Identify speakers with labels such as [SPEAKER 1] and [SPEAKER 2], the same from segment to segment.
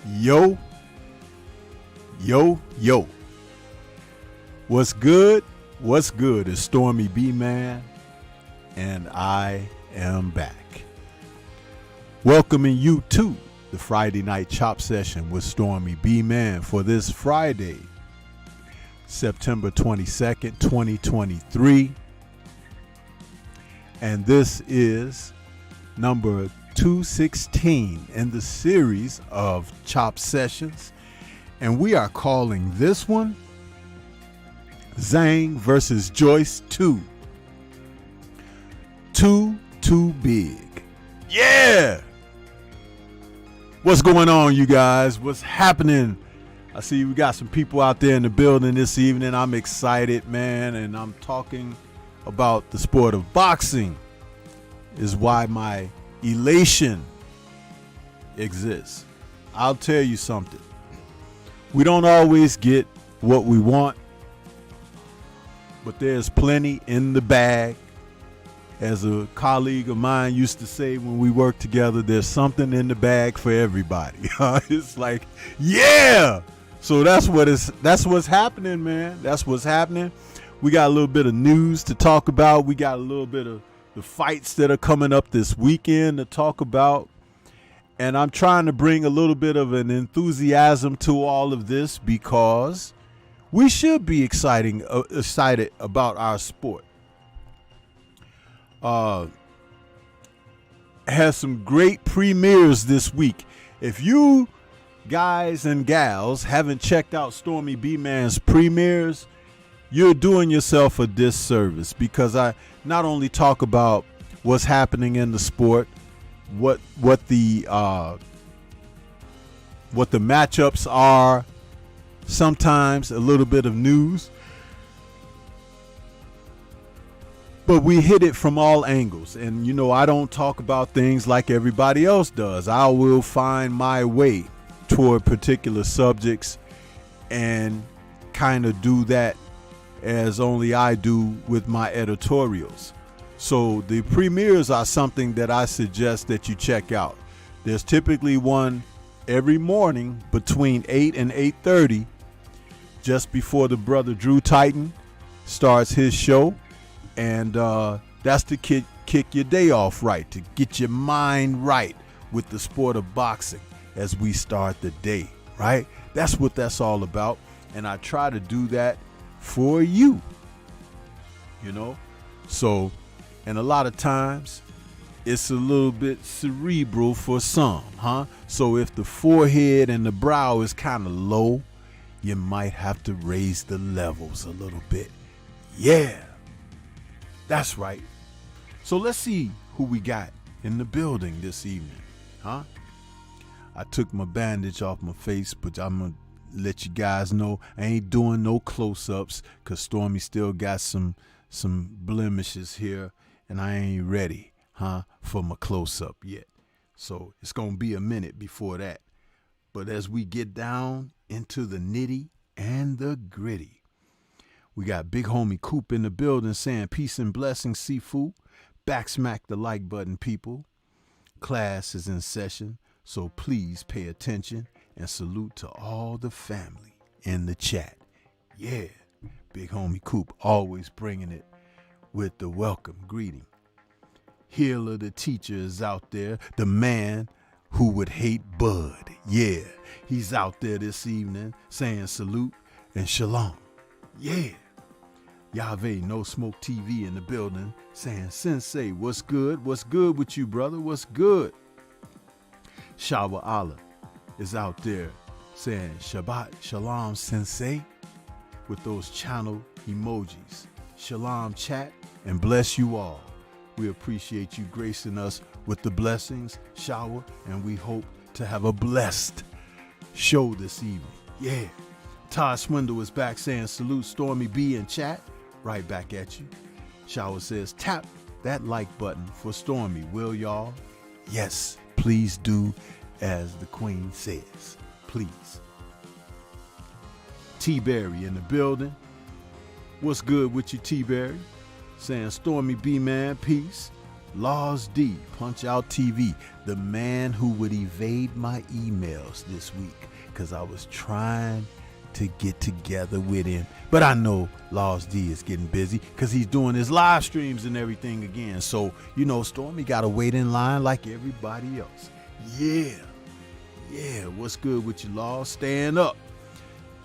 [SPEAKER 1] Yo, yo. What's good? What's good? It's Stormybman, and I am back. Welcoming you to the Friday Night Chop Session with Stormybman for this Friday, September 22nd, 2023. And this is number 216 in the series of Chop Sessions. And we are calling this one Zhang versus Joyce 2. Too big. Yeah! What's going on, you guys? What's happening? I see we got some people out there in the building this evening. I'm excited, man, and I'm talking about the sport of boxing is why my elation exists. I'll tell you something. We don't always get what we want, but there's plenty in the bag. As a colleague of mine used to say when we worked together, there's something in the bag for everybody. It's like, yeah. So that's what's happening, man. That's what's happening. We got a little bit of news to talk about. We got a little bit of the fights that are coming up this weekend to talk about. And I'm trying to bring a little bit of an enthusiasm to all of this because we should be excited about our sport. Has some great premieres this week. If you guys and gals haven't checked out Stormybman's premieres, you're doing yourself a disservice, because I not only talk about what's happening in the sport, what the matchups are, sometimes a little bit of news, but we hit it from all angles. And you know, I don't talk about things like everybody else does. I will find my way toward particular subjects and kind of do that as only I do with my editorials. So the premieres are something that I suggest that you check out. There's typically one every morning between 8 and 8:30, just before the brother Drew Titan starts his show. And that's to kick your day off right, to get your mind right with the sport of boxing as we start the day, right? That's what that's all about. And I try to do that for you, you know. So, and a lot of times it's a little bit cerebral for some, huh? So if the forehead and the brow is kind of low, you might have to raise the levels a little bit. Yeah, that's right. So let's see who we got in the building this evening, huh? I took my bandage off my face, but I'm gonna let you guys know I ain't doing no close-ups because Stormy still got some blemishes here, and I ain't ready, for my close-up yet. So it's gonna be a minute before that. But as we get down into the nitty and the gritty, we got big homie Coop in the building saying peace and blessings, Sifu. Backsmack the like button, people. Class is in session, so please pay attention. And salute to all the family in the chat. Yeah, big homie Coop always bringing it with the welcome greeting. Healer the teacher is out there, the man who would hate Bud. Yeah, he's out there this evening saying salute and shalom. Yeah, Yahweh No Smoke TV in the building saying Sensei, what's good? What's good with you, brother? What's good? Shawa Allah is out there saying Shabbat Shalom Sensei with those channel emojis. Shalom chat, and bless you all. We appreciate you gracing us with the blessings, shower, and we hope to have a blessed show this evening. Yeah. Todd Swindle is back saying salute Stormy B in chat. Right back at you. Shower says tap that like button for Stormy, will y'all? Yes, please do. As the Queen says, please. T-Berry in the building. What's good with you, T-Berry? Saying Stormy B-Man, peace. Laws D, Punch Out TV, the man who would evade my emails this week because I was trying to get together with him. But I know Laws D is getting busy because he's doing his live streams and everything again. So, you know, Stormy got to wait in line like everybody else. Yeah, what's good with you, Laws? Staying up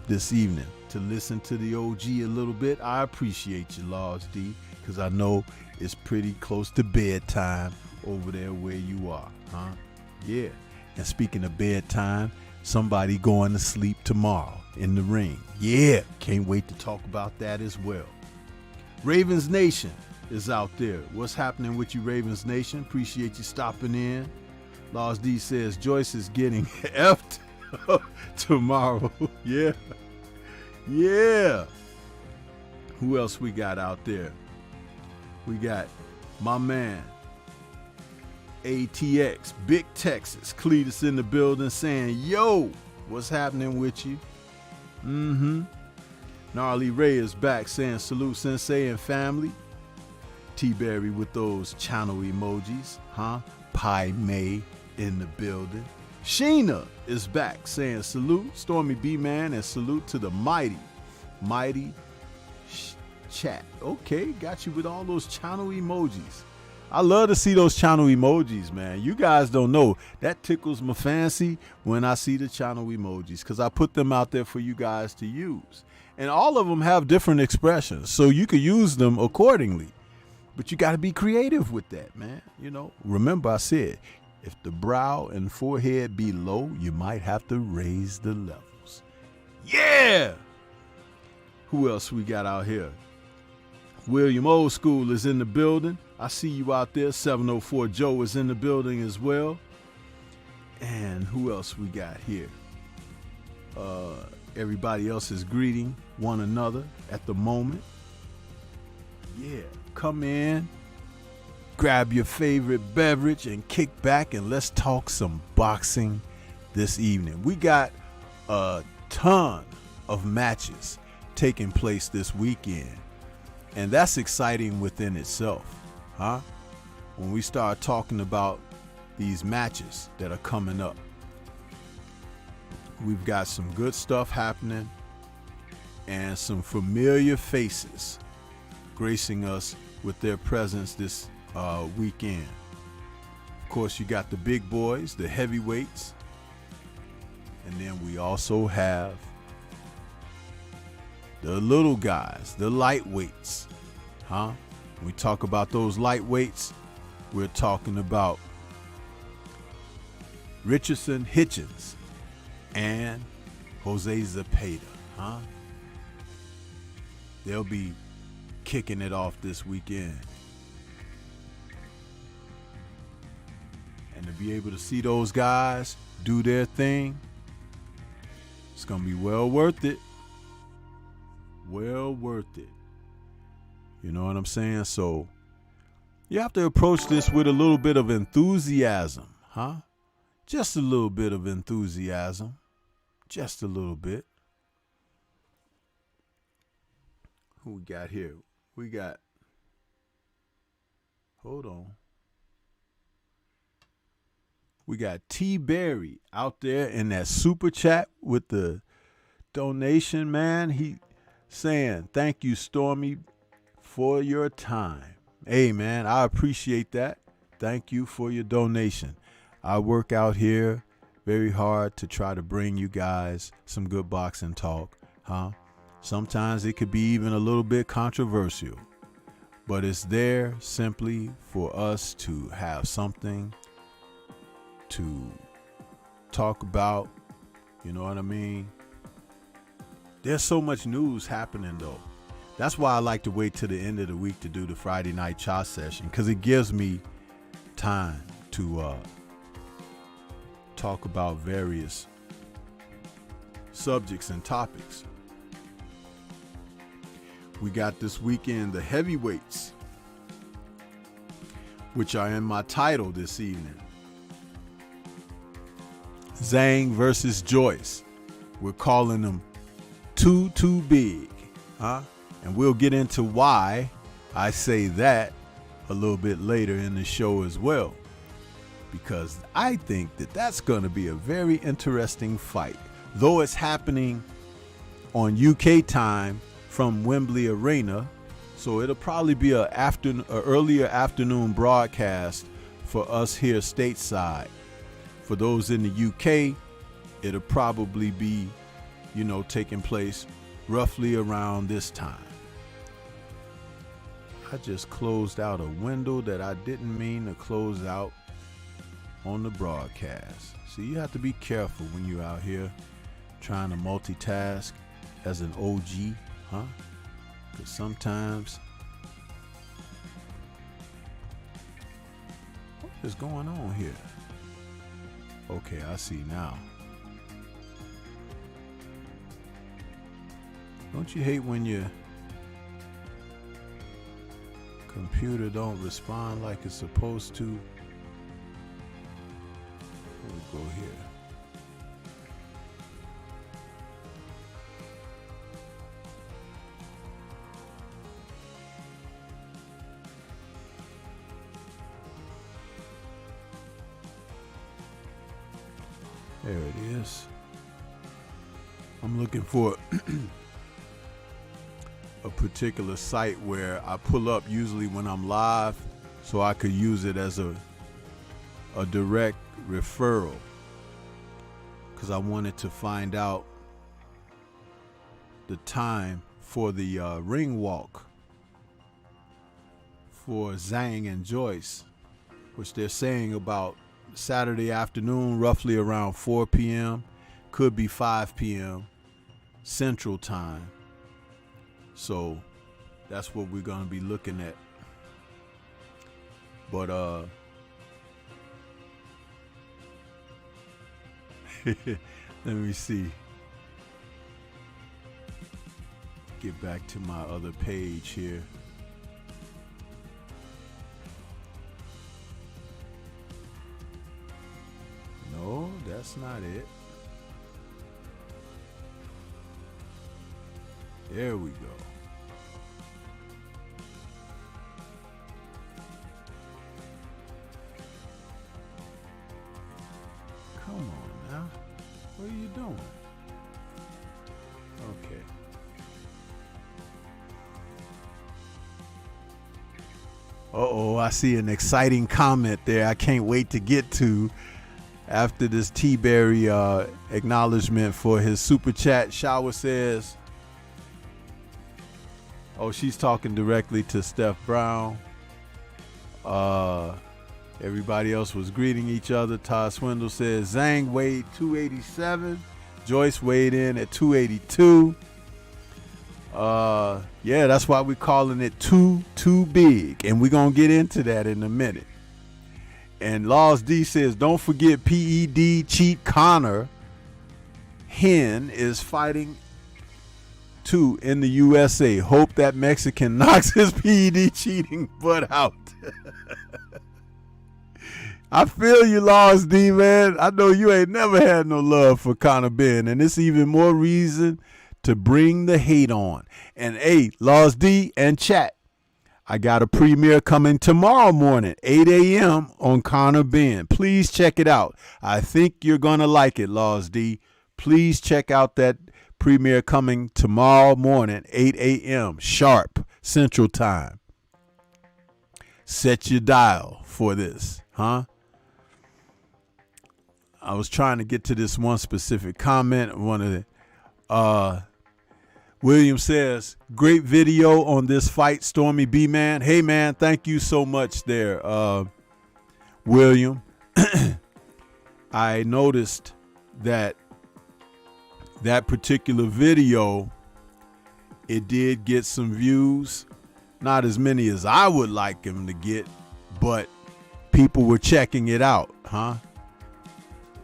[SPEAKER 1] this evening to listen to the OG a little bit. I appreciate you, Laws D, because I know it's pretty close to bedtime over there where you are, huh? Yeah. And speaking of bedtime, somebody going to sleep tomorrow in the ring. Yeah, can't wait to talk about that as well. Ravens Nation is out there. What's happening with you, Ravens Nation? Appreciate you stopping in. Laws D says Joyce is getting effed tomorrow. Yeah. Who else we got out there? We got my man, ATX, Big Texas, Cletus in the building saying, yo, what's happening with you? Gnarly Ray is back saying salute Sensei and family. T-Berry with those channel emojis, huh? Pi May in the building. Sheena is back saying salute Stormybman and salute to the mighty chat. Okay, got you with all those channel emojis. I love to see those channel emojis, man. You guys don't know. That tickles my fancy when I see the channel emojis because I put them out there for you guys to use. And all of them have different expressions, so you can use them accordingly. But you got to be creative with that, man. You know, remember I said, if the brow and forehead be low, you might have to raise the levels. Yeah! Who else we got out here? William Old School is in the building. I see you out there. 704 Joe is in the building as well. And who else we got here? Everybody else is greeting one another at the moment. Yeah, come in, grab your favorite beverage and kick back and let's talk some boxing this evening. We got a ton of matches taking place this weekend. And that's exciting within itself, huh? When we start talking about these matches that are coming up. We've got some good stuff happening and some familiar faces gracing us with their presence this weekend. Of course, you got the big boys, the heavyweights, and then we also have the little guys, the lightweights, huh? When we talk about those lightweights, we're talking about Richardson Hitchens and Jose Zepeda, huh? They'll be kicking it off this weekend. And to be able to see those guys do their thing, it's going to be well worth it. Well worth it. You know what I'm saying? So you have to approach this with a little bit of enthusiasm, huh? Just a little bit of enthusiasm. Just a little bit. Who we got here? We got, hold on. We got T. Berry out there in that super chat with the donation, man. He saying, thank you, Stormy, for your time. Hey, man, I appreciate that. Thank you for your donation. I work out here very hard to try to bring you guys some good boxing talk, huh? Sometimes it could be even a little bit controversial, but it's there simply for us to have something to talk about. You know what I mean? There's so much news happening, though. That's why I like to wait till the end of the week to do the Friday night chat session, because it gives me time to talk about various subjects and topics. We got this weekend the heavyweights, which are in my title this evening. Zhang versus Joyce. We're calling them too big, huh? And we'll get into why I say that a little bit later in the show as well, because I think that that's going to be a very interesting fight. Though it's happening on UK time from Wembley Arena, so it'll probably be a earlier afternoon broadcast for us here stateside. For those in the UK, it'll probably be, taking place roughly around this time. I just closed out a window that I didn't mean to close out on the broadcast. So you have to be careful when you're out here trying to multitask as an OG, huh? Because sometimes, what is going on here? Okay, I see now. Don't you hate when your computer don't respond like it's supposed to? We'll go here. There it is. I'm looking for a particular site where I pull up usually when I'm live, so I could use it as a direct referral, because I wanted to find out the time for the ring walk for Zhang and Joyce, which they're saying about Saturday afternoon, roughly around 4 p.m. Could be 5 p.m. Central Time. So that's what we're going to be looking at. But let me see. Get back to my other page here. No, that's not it. There we go. Come on now. What are you doing? Okay. Uh-oh, I see an exciting comment there I can't wait to get to after this T-Berry acknowledgement for his super chat. Shower says, oh, she's talking directly to Steph Brown. Everybody else was greeting each other. Todd Swindle says Zhang weighed 287. Joyce weighed in at 282. Yeah, that's why we're calling it too big. And we're going to get into that in a minute. And Laws D says, don't forget PED cheat Connor Hen is fighting too in the USA. Hope that Mexican knocks his PED cheating butt out. I feel you, Laws D, man. I know you ain't never had no love for Conor Ben, and it's even more reason to bring the hate on. And hey, Laws D and chat, I got a premiere coming tomorrow morning, 8 a.m. on Conor Ben. Please check it out. I think you're going to like it, Laws D. Please check out that premiere coming tomorrow morning, 8 a.m. sharp Central Time. Set your dial for this, huh? I was trying to get to this one specific comment. One of the William says, great video on this fight, Stormybman. Hey man, thank you so much there, William. I noticed that particular video, it did get some views. Not as many as I would like him to get, but people were checking it out, huh?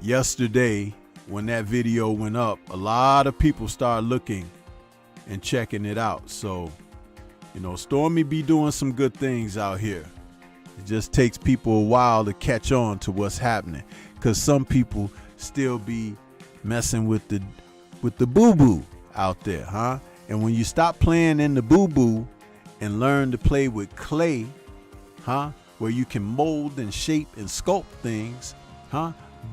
[SPEAKER 1] Yesterday, when that video went up, a lot of people started looking and checking it out. So, Stormy be doing some good things out here. It just takes people a while to catch on to what's happening, because some people still be messing with the boo-boo out there, huh? And when you stop playing in the boo-boo and learn to play with clay, where you can mold and shape and sculpt things,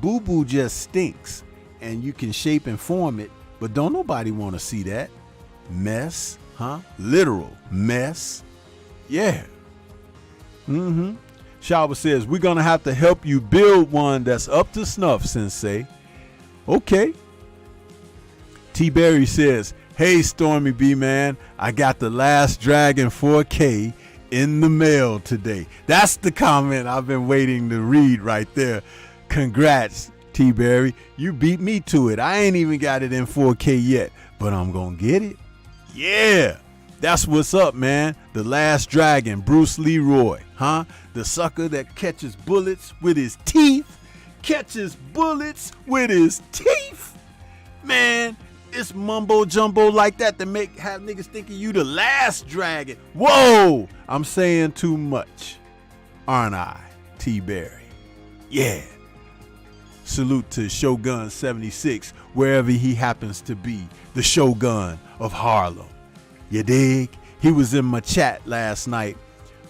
[SPEAKER 1] boo-boo just stinks, and you can shape and form it, but don't nobody want to see that mess, literal mess. Yeah. Shawa says, we're gonna have to help you build one that's up to snuff, Sensei. Okay. T-Berry says, hey, Stormy B, man, I got The Last Dragon 4K in the mail today. That's the comment I've been waiting to read right there. Congrats, T-Berry. You beat me to it. I ain't even got it in 4K yet, but I'm gonna get it. Yeah, that's what's up, man. The Last Dragon, Bruce Leroy, the sucker that catches bullets with his teeth. Catches bullets with his teeth. Man, it's mumbo jumbo like that to have niggas thinking you the last dragon. Whoa, I'm saying too much, aren't I, T-Berry? Yeah. Salute to Shogun 76, wherever he happens to be, the Shogun of Harlem. You dig? He was in my chat last night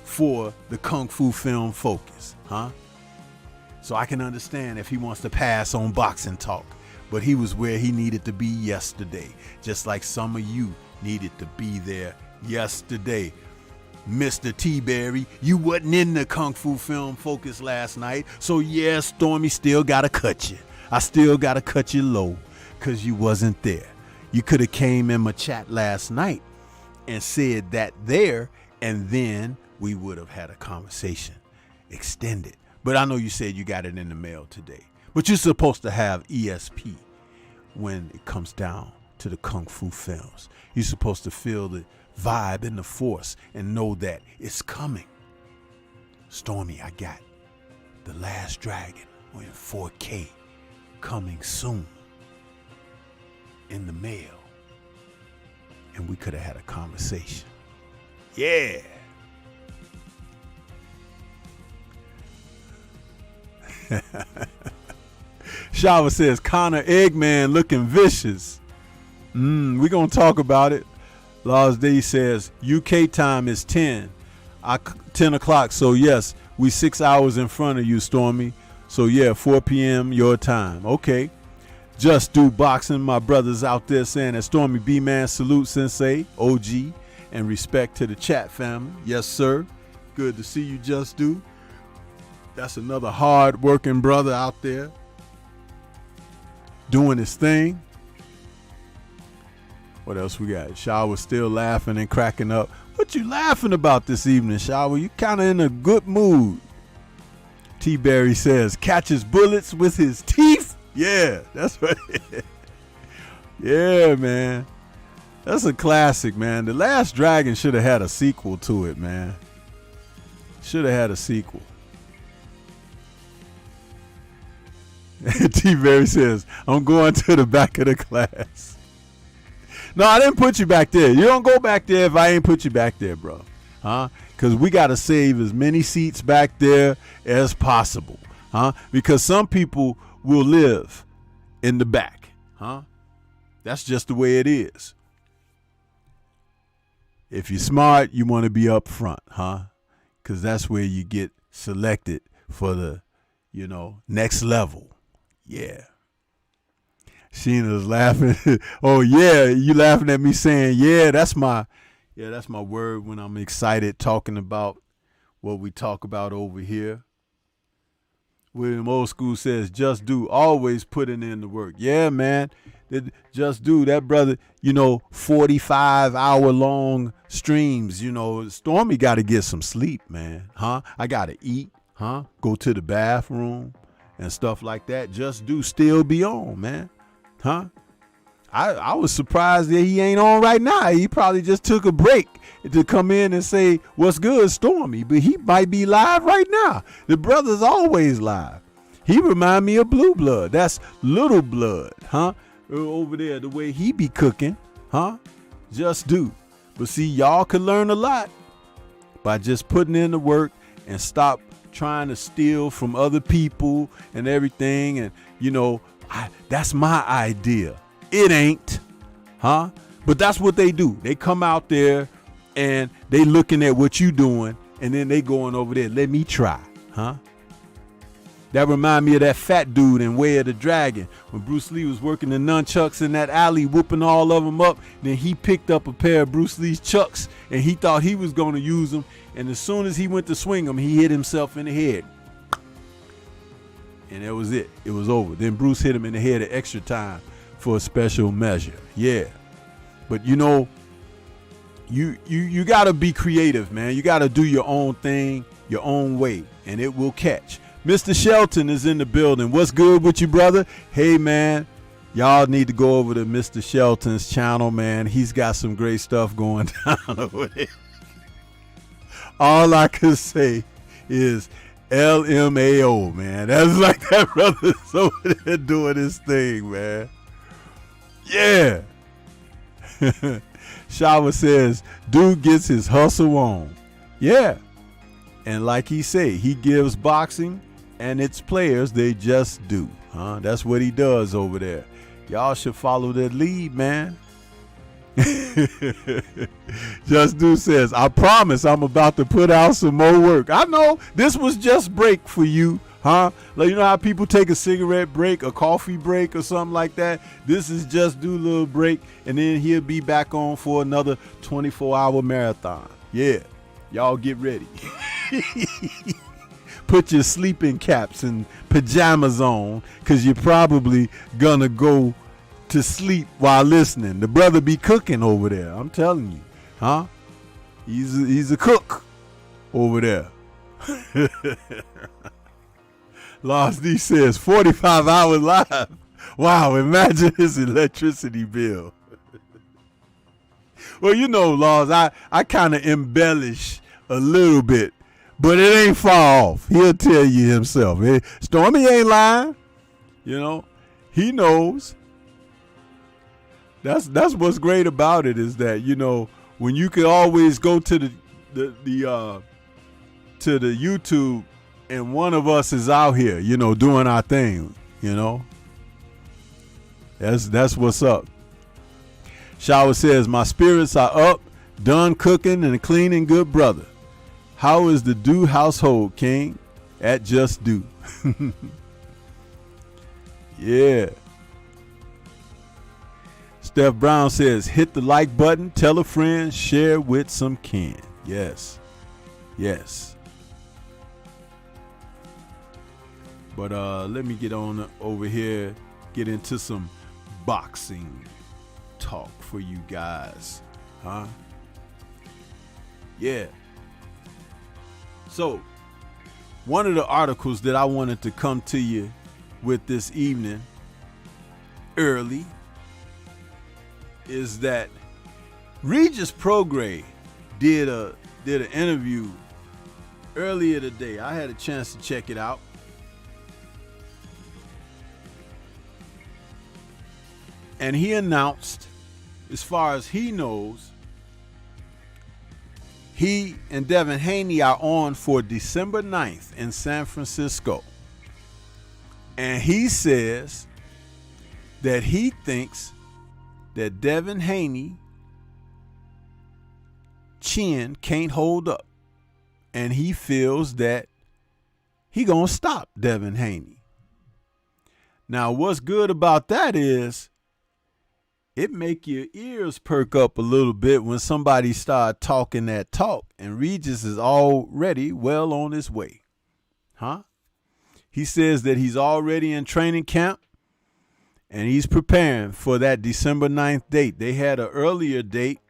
[SPEAKER 1] for the Kung Fu Film Focus, So I can understand if he wants to pass on boxing talk. But he was where he needed to be yesterday, just like some of you needed to be there yesterday. Mr. T-Berry, you wasn't in the Kung Fu Film Focus last night, so yeah, Stormy still gotta cut you. I still gotta cut you low, cause you wasn't there. You could have came in my chat last night and said that there, and then we would have had a conversation extended. But I know you said you got it in the mail today. But you're supposed to have ESP when it comes down to the Kung Fu films. You're supposed to feel the vibe and the force and know that it's coming. Stormy, I got The Last Dragon in 4K coming soon in the mail. And we could have had a conversation. Yeah. Shava says, Connor Eggman looking vicious. We're going to talk about it. Lars D says, UK time is 10 o'clock. So, yes, we 6 hours in front of you, Stormy. So, yeah, 4 p.m. your time. Okay. Just Do Boxing, my brothers out there saying that Stormy B-Man, salute Sensei, OG, and respect to the chat family. Yes, sir. Good to see you, Just Do. That's another hard-working brother out there doing his thing. What else we got? Shaw was still laughing and cracking up. What you laughing about this evening, Shaw? You kind of in a good mood. T-Berry says, catches bullets with his teeth. Yeah, that's right. Yeah, man. That's a classic, man. The Last Dragon should have had a sequel to it, man. Should have had a sequel. T-Berry says, I'm going to the back of the class. No, I didn't put you back there. You don't go back there if I ain't put you back there, bro. Because we got to save as many seats back there as possible. Because some people will live in the back. That's just the way it is. If you're smart, you want to be up front, because that's where you get selected for the, next level. Yeah. Sheena's laughing. Oh yeah, you laughing at me saying, yeah, that's my word when I'm excited talking about what we talk about over here. William Old School says, Just Do, always putting in the work. Yeah, man. Just Do, that brother, 45-hour long streams, Stormy got to get some sleep, man. I got to eat, go to the bathroom and stuff like that. Just Do still be on, man. I was surprised that he ain't on right now. He probably just took a break to come in and say, what's good, Stormy? But he might be live right now. The brother's always live. He remind me of Blue Blood. That's Little Blood, over there, the way he be cooking, Just Do. But see, y'all can learn a lot by just putting in the work and stop trying to steal from other people and everything. And, that's my idea. It ain't, But that's what they do. They come out there and they looking at what you doing and then they going over there, let me try, huh? That remind me of that fat dude in Way of the Dragon when Bruce Lee was working the nunchucks in that alley, whooping all of them up. Then he picked up a pair of Bruce Lee's chucks and he thought he was going to use them. And as soon as he went to swing them, he hit himself in the head. And that was it. It was over. Then Bruce hit him in the head an extra time for a special measure. Yeah. But you know, you got to be creative, man. You got to do your own thing, your own way, and it will catch. Mr. Shelton is in the building. What's good with you, brother? Hey, man, y'all need to go over to Mr. Shelton's channel, man. He's got some great stuff going down over there. All I can say is LMAO, man. That's like that brother's over there doing his thing, man. Yeah. Shawa says, dude gets his hustle on. Yeah. And like he say, he gives boxing and its players, they just do. That's what he does over there. Y'all should follow that lead, man. Just Do says, I promise I'm about to put out some more work. I know this was just break for you, huh? Like, you know how people take a cigarette break, a coffee break or something like that? This is Just Do little break, and then he'll be back on for another 24-hour marathon. Yeah, y'all get ready. Put your sleeping caps and pajamas on, because you're probably gonna go to sleep while listening. The brother be cooking over there, I'm telling you, huh? He's a cook over there. Lost D says 45 hours live. Wow, imagine his electricity bill. Well, you know, Laws, I kind of embellish a little bit, but it ain't far off. He'll tell you himself. Stormy ain't lying. You know, he knows. That's what's great about it, is that, you know, when you can always go to the YouTube and one of us is out here, you know, doing our thing, you know. That's what's up. Shower says, my spirits are up, done cooking and cleaning, good brother. How is the Do household, King? At Just Do. Yeah. Steph Brown says, hit the like button, tell a friend, share with some kin. Yes. Yes. But let me get on over here, get into some boxing talk for you guys. Huh? Yeah. So, one of the articles that I wanted to come to you with this evening early is that Regis Prograis did an interview earlier today. I had a chance to check it out. And he announced, as far as he knows, he and Devin Haney are on for December 9th in San Francisco. And he says that he thinks that Devin Haney chin can't hold up. And he feels that he gonna stop Devin Haney. Now, what's good about that is it make your ears perk up a little bit when somebody start talking that talk, and Regis is already well on his way. Huh? He says that he's already in training camp and he's preparing for that December 9th date. They had an earlier date,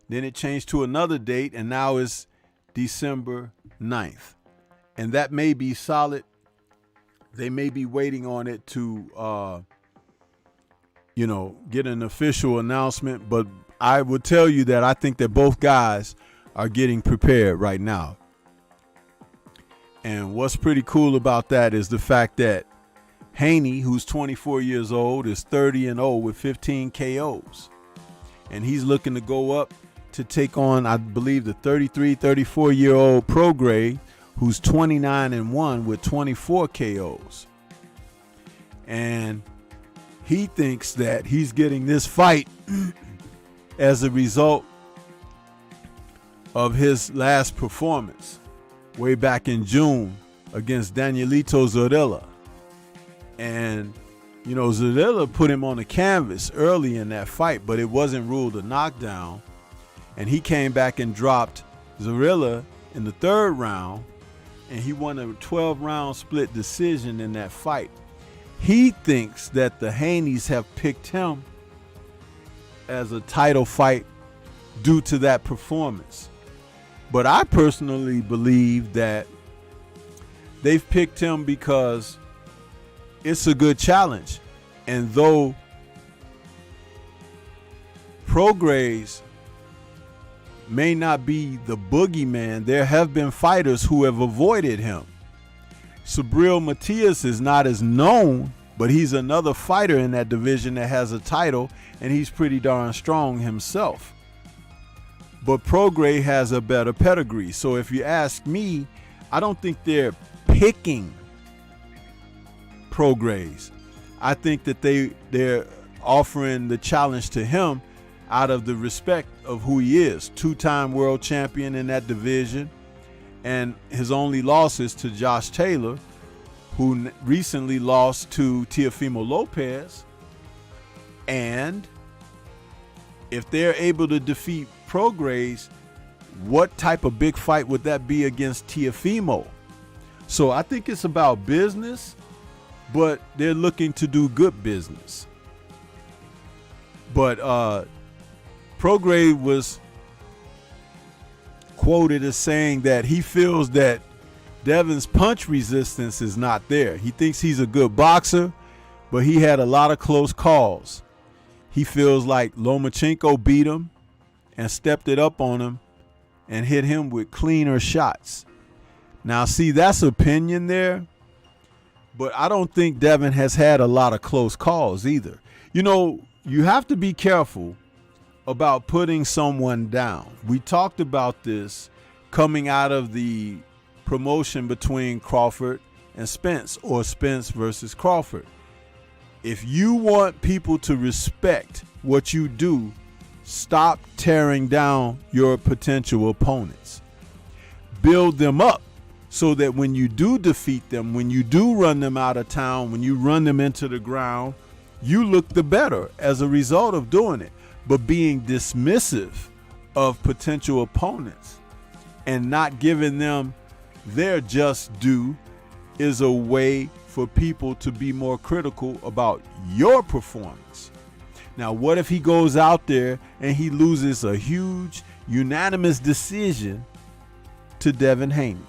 [SPEAKER 1] then it changed to another date, and now it's December 9th. And that may be solid. They may be waiting on it to get an official announcement, but I would tell you that I think that both guys are getting prepared right now. And what's pretty cool about that is the fact that Haney, who's 24 years old, is 30-0 with 15 KOs. And he's looking to go up to take on, I believe, the 33, 34-year-old Prograis, who's 29-1 with 24 KOs. And he thinks that he's getting this fight as a result of his last performance way back in June against Danielito Zorrilla. And, you know, Zorrilla put him on the canvas early in that fight, but it wasn't ruled a knockdown. And he came back and dropped Zorrilla in the third round, and he won a 12-round split decision in that fight. He thinks that the Haneys have picked him as a title fight due to that performance. But I personally believe that they've picked him because it's a good challenge. And though Prograis may not be the boogeyman, there have been fighters who have avoided him. Subriel Matias is not as known, but he's another fighter in that division that has a title, and he's pretty darn strong himself. But Prograis has a better pedigree. So if you ask me, I don't think they're picking Prograis. I think that they're offering the challenge to him out of the respect of who he is. Two-time world champion in that division. And his only losses to Josh Taylor, who recently lost to Teofimo Lopez. And if they're able to defeat Prograis, what type of big fight would that be against Teofimo? So I think it's about business, but they're looking to do good business. But Prograis was quoted as saying that he feels that Devin's punch resistance is not there. He thinks he's a good boxer, but he had a lot of close calls. He feels like Lomachenko beat him and stepped it up on him and hit him with cleaner shots. Now, see, that's opinion there, but I don't think Devin has had a lot of close calls either. You know, you have to be careful about putting someone down. We talked about this coming out of the promotion between Crawford and Spence, or Spence versus Crawford. If you want people to respect what you do, stop tearing down your potential opponents. Build them up so that when you do defeat them, when you do run them out of town, when you run them into the ground, you look the better as a result of doing it. But being dismissive of potential opponents and not giving them their just due is a way for people to be more critical about your performance. Now, what if he goes out there and he loses a huge unanimous decision to Devin Haney?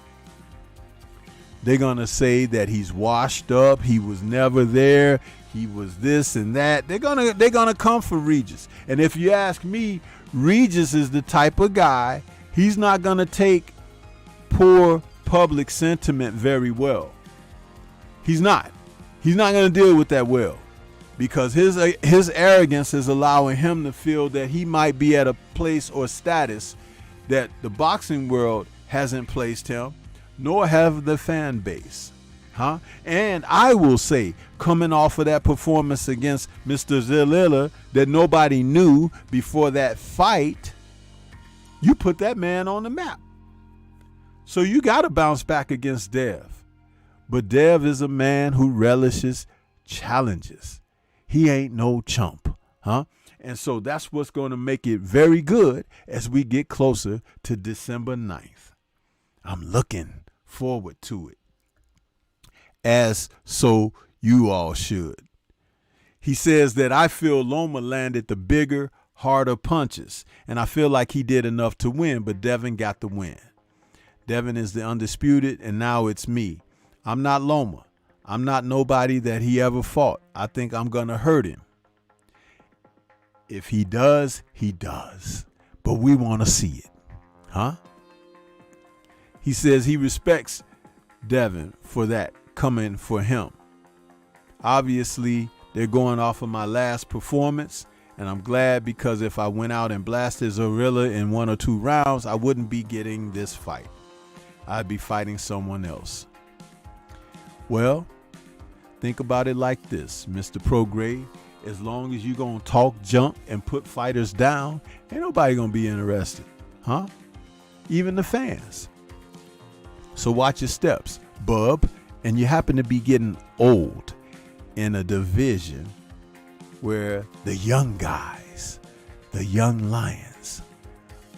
[SPEAKER 1] They're going to say that he's washed up, he was never there, he was this and that. They're gonna come for Regis. And if you ask me, Regis is the type of guy, he's not going to take poor public sentiment very well. He's not going to deal with that well, because his arrogance is allowing him to feel that he might be at a place or status that the boxing world hasn't placed him, nor have the fan base. And I will say, coming off of that performance against Mr. Zorrilla that nobody knew before that fight, you put that man on the map. So you got to bounce back against Dev. But Dev is a man who relishes challenges. He ain't no chump, And so that's what's going to make it very good as we get closer to December 9th. I'm looking forward to it, as so you all should. He says that I feel Loma landed the bigger, harder punches, and I feel like he did enough to win, but Devin got the win. Devin is the undisputed, and now it's me. I'm not Loma. I'm not nobody that he ever fought. I think I'm going to hurt him. If he does, he does. But we want to see it. He says he respects Devin for that coming for him. Obviously, they're going off of my last performance, and I'm glad, because if I went out and blasted Zorrilla in 1 or 2 rounds, I wouldn't be getting this fight. I'd be fighting someone else. Well, think about it like this, Mr. Prograis. As long as you're going to talk junk and put fighters down, ain't nobody going to be interested. even the fans. So watch your steps, bub. And you happen to be getting old in a division where the young guys, the young lions,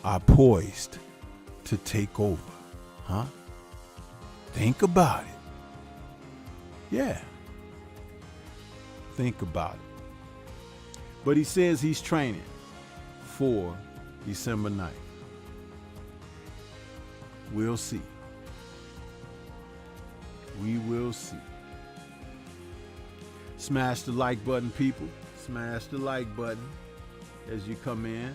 [SPEAKER 1] are poised to take over. Huh? Think about it. Yeah. Think about it. But he says he's training for December 9th. We'll see. We will see. Smash the like button, people. Smash the like button as you come in.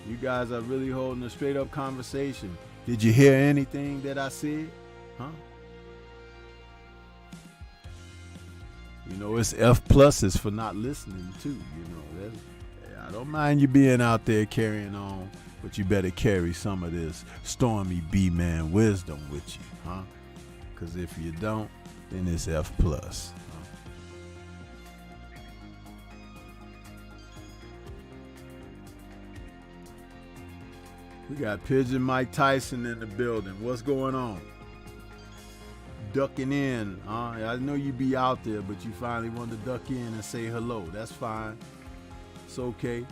[SPEAKER 1] You guys are really holding a straight up conversation. Did you hear anything that I said? Huh? You know, it's F pluses for not listening too. You know, I don't mind you being out there carrying on, but you better carry some of this Stormybman wisdom with you, huh? Because if you don't, then it's F plus. We got Pigeon Mike Tyson in the building. What's going on? Ducking in, huh? I know you be out there, but you finally wanted to duck in and say hello. That's fine. It's okay.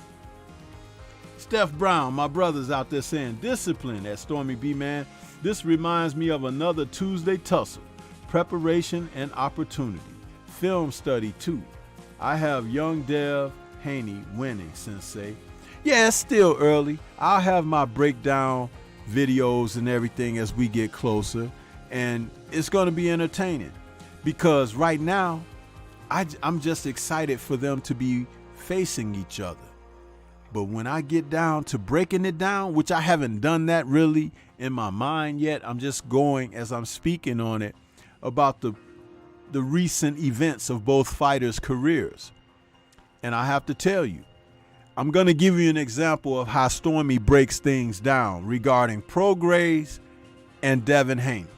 [SPEAKER 1] Steph Brown, my brother's out there saying discipline at Stormybman. This reminds me of another Tuesday tussle. Preparation and opportunity. Film study too. I have young Dev Haney winning, Sensei. Yeah, it's still early. I'll have my breakdown videos and everything as we get closer. And it's going to be entertaining. Because right now, I'm just excited for them to be facing each other. But when I get down to breaking it down, which I haven't done that really in my mind yet, I'm just going as I'm speaking on it about the recent events of both fighters' careers. And I have to tell you, I'm going to give you an example of how Stormy breaks things down regarding Prograis and Devin Haney.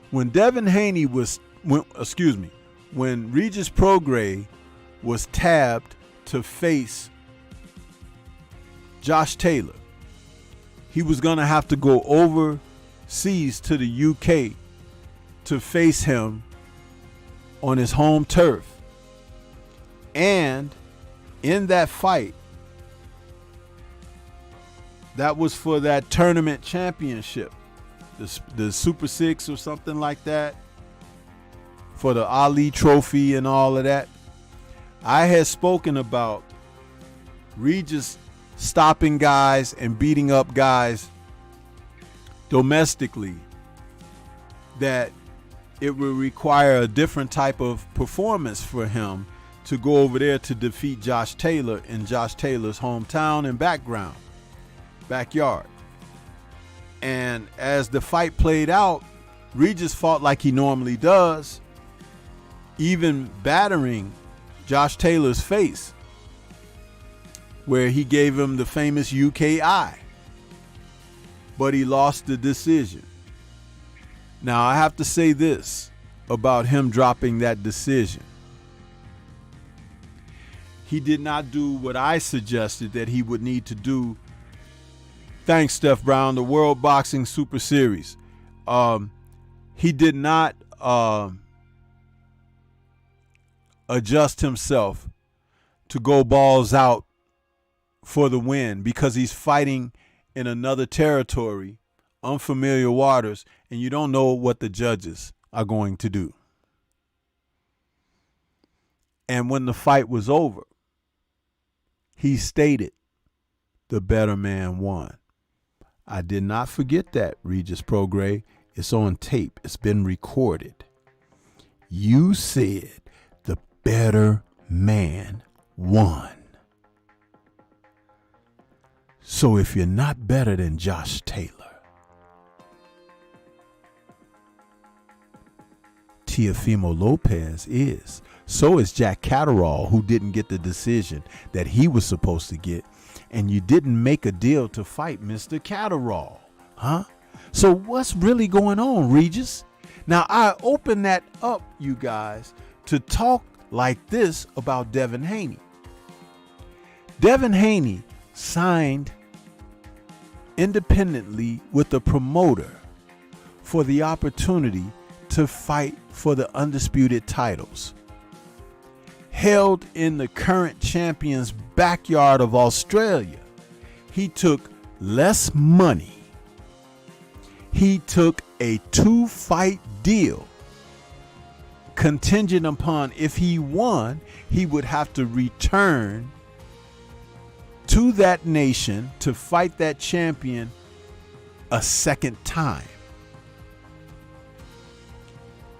[SPEAKER 1] When Devin Haney when Regis Prograis was tabbed to face Josh Taylor, he was going to have to go overseas to the UK to face him on his home turf. And in that fight, that was for that tournament championship, the Super Six or something like that, for the Ali Trophy and all of that. I had spoken about Regis stopping guys and beating up guys domestically, that it would require a different type of performance for him to go over there to defeat Josh Taylor in Josh Taylor's hometown and backyard. And as the fight played out, Regis fought like he normally does, even battering Josh Taylor's face, where he gave him the famous UKI. But he lost the decision. Now, I have to say this about him dropping that decision. He did not do what I suggested that he would need to do. Thanks, Steph Brown, the World Boxing Super Series. He did not adjust himself to go balls out for the win, because he's fighting in another territory, unfamiliar waters, and you don't know what the judges are going to do. And when the fight was over, he stated the better man won. I did not forget that, Regis Prograis. It's on tape. It's been recorded. You said the better man won. So if you're not better than Josh Taylor, Teofimo Lopez is. So is Jack Catterall, who didn't get the decision that he was supposed to get. And you didn't make a deal to fight Mr. Catterall, huh? So what's really going on, Regis? Now, I open that up, you guys, to talk like this about Devin Haney. Devin Haney signed independently with the promoter for the opportunity to fight for the undisputed titles. Held in the current champion's backyard of Australia, he took less money. He took a 2-fight deal contingent upon if he won, he would have to return to that nation to fight that champion a second time,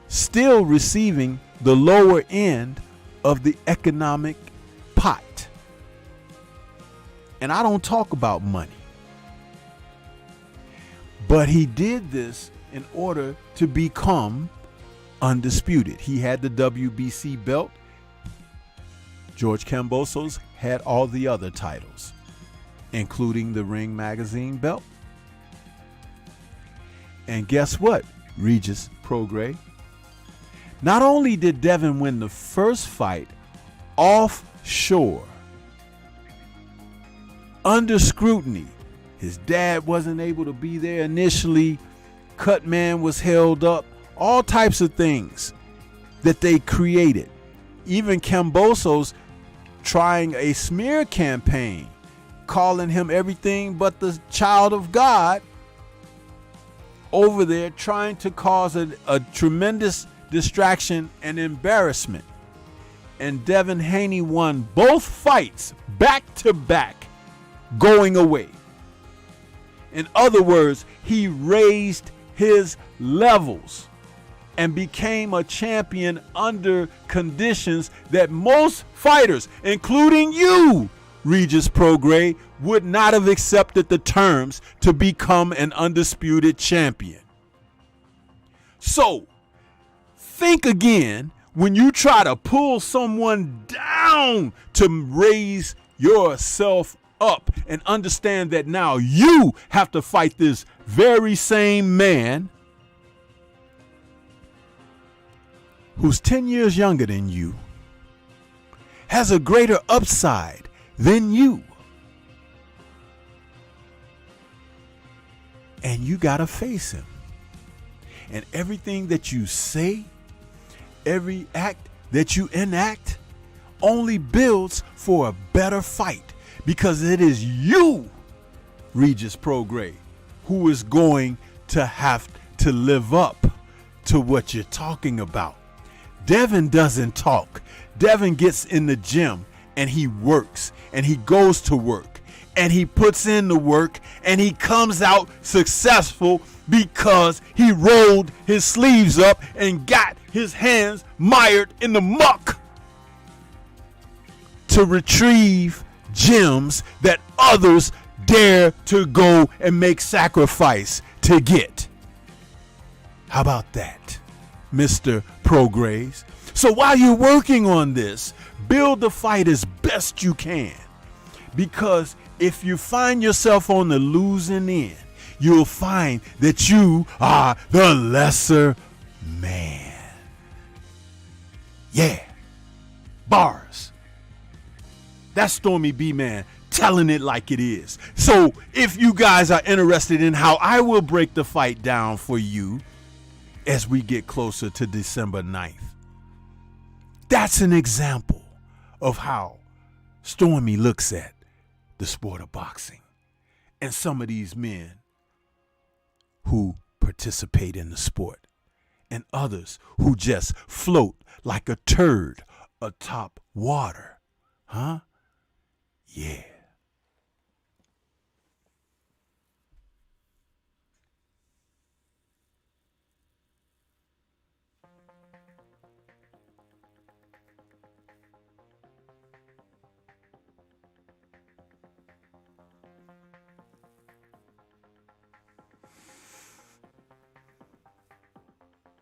[SPEAKER 1] still receiving the lower end of the economic pot. And I don't talk about money, but he did this in order to become undisputed. He had the WBC belt. George Kambosos had all the other titles, including the Ring Magazine belt. And guess what, Regis Prograis? Not only did Devin win the first fight offshore, under scrutiny, his dad wasn't able to be there initially, Cutman was held up, all types of things that they created. Even Kambosos trying a smear campaign, calling him everything but the child of God, over there trying to cause a tremendous distraction and embarrassment. And Devin Haney won both fights back to back, going away. In other words, he raised his levels and became a champion under conditions that most fighters, including you, Regis Prograis, would not have accepted the terms to become an undisputed champion. So, think again when you try to pull someone down to raise yourself up, and understand that now you have to fight this very same man who's 10 years younger than you, has a greater upside than you. And you got to face him. And everything that you say, every act that you enact, only builds for a better fight. Because it is you, Regis Prograis, who is going to have to live up to what you're talking about. Devin doesn't talk. Devin gets in the gym and he works and he goes to work and he puts in the work and he comes out successful because he rolled his sleeves up and got his hands mired in the muck to retrieve gems that others dare to go and make sacrifice to get. How about that, Mr. Prograis? So while you're working on this, build the fight as best you can. Because if you find yourself on the losing end, you'll find that you are the lesser man. Yeah. Bars. That's Stormybman telling it like it is. So if you guys are interested in how I will break the fight down for you as we get closer to December 9th, that's an example of how Stormy looks at the sport of boxing and some of these men who participate in the sport and others who just float like a turd atop water. Huh? Yeah.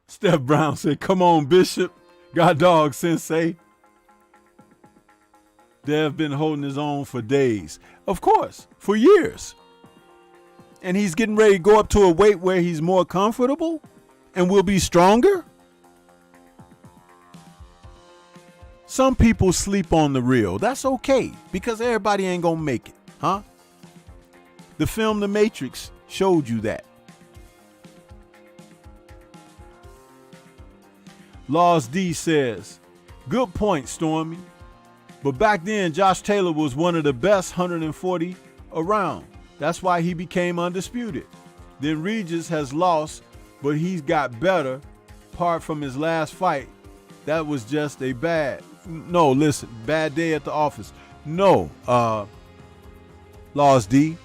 [SPEAKER 1] Steph Brown said, "Come on, Bishop. God dog, Sensei." Dev been holding his own for days. Of course, for years. And he's getting ready to go up to a weight where he's more comfortable and will be stronger. Some people sleep on the real. That's okay, because everybody ain't gonna make it. Huh? The film The Matrix showed you that. Laws D says, good point, Stormy. But back then, Josh Taylor was one of the best 140 around. That's why he became undisputed. Then Regis has lost, but he's got better. Apart from his last fight, that was just a bad day at the office. No, Laws D.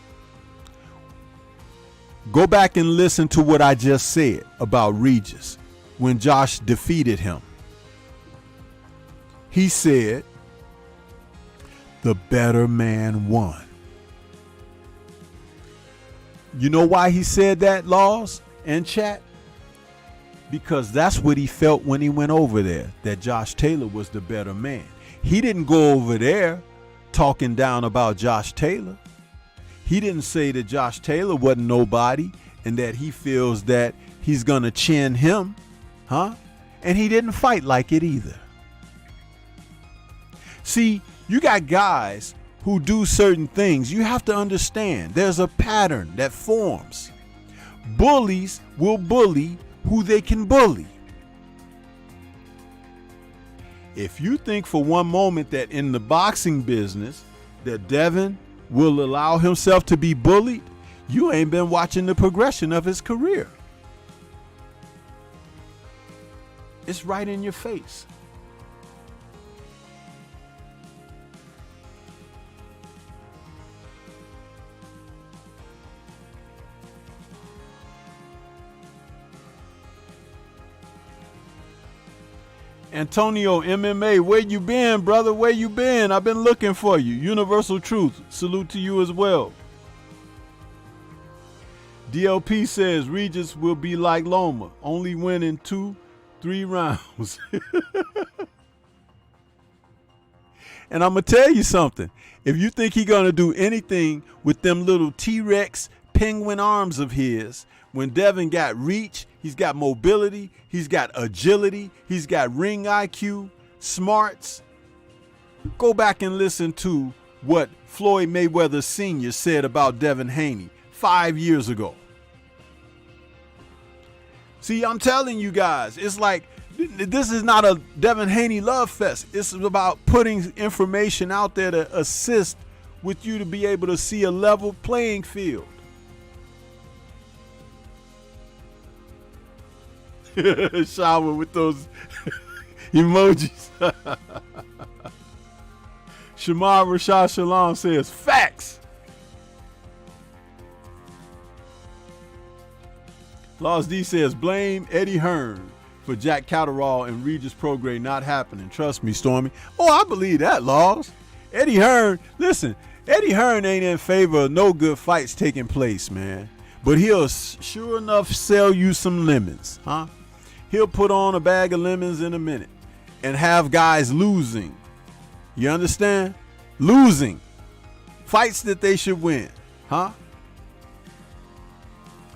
[SPEAKER 1] Go back and listen to what I just said about Regis when Josh defeated him. He said, the better man won. You know why he said that, Laws and chat? Because that's what he felt when he went over there, that Josh Taylor was the better man. He didn't go over there talking down about Josh Taylor. He didn't say that Josh Taylor wasn't nobody and that he feels that he's going to chin him, huh? And he didn't fight like it either. See, you got guys who do certain things. You have to understand there's a pattern that forms. Bullies will bully who they can bully. If you think for one moment that in the boxing business that Devin will allow himself to be bullied, you ain't been watching the progression of his career. It's right in your face. Antonio MMA, where you been, brother? Where you been? I've been looking for you. Universal Truth, salute to you as well. DLP says Regis will be like Loma, only winning 2-3 rounds. And I'm going to tell you something. If you think he's going to do anything with them little T-Rex penguin arms of his, when Devin got reach, he's got mobility, he's got agility, he's got ring IQ, smarts. Go back and listen to what Floyd Mayweather Sr. said about Devin Haney 5 years ago. See, I'm telling you guys, it's like this is not a Devin Haney love fest. It's about putting information out there to assist with you to be able to see a level playing field. Shower with those emojis. Shamar Rashad Shalom says, facts. Laws D says, blame Eddie Hearn for Jack Catterall and Regis Prograis not happening. Trust me, Stormy. Oh, I believe that, Laws. Eddie Hearn, listen, Eddie Hearn ain't in favor of no good fights taking place, man. But he'll sure enough sell you some lemons, huh? He'll put on a bag of lemons in a minute and have guys losing. You understand? Losing. Fights that they should win, huh?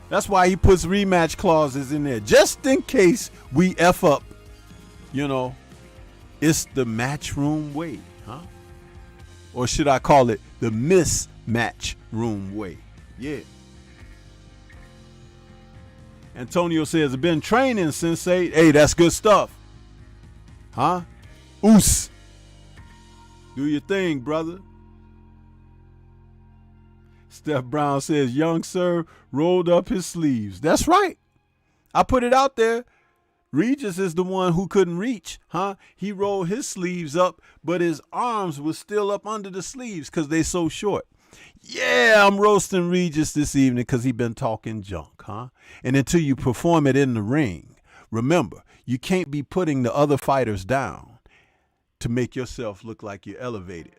[SPEAKER 1] That's why he puts rematch clauses in there, just in case we F up. You know, it's the matchroom way, huh? Or should I call it the mismatch room way? Yeah. Antonio says, I've been training, Sensei. Hey, that's good stuff. Huh? Oos. Do your thing, brother. Steph Brown says, young sir rolled up his sleeves. That's right. I put it out there. Regis is the one who couldn't reach, huh? He rolled his sleeves up, but his arms were still up under the sleeves because they so short. Yeah, I'm roasting Regis this evening because he been talking junk, huh? And until you perform it in the ring, remember, you can't be putting the other fighters down to make yourself look like you're elevated.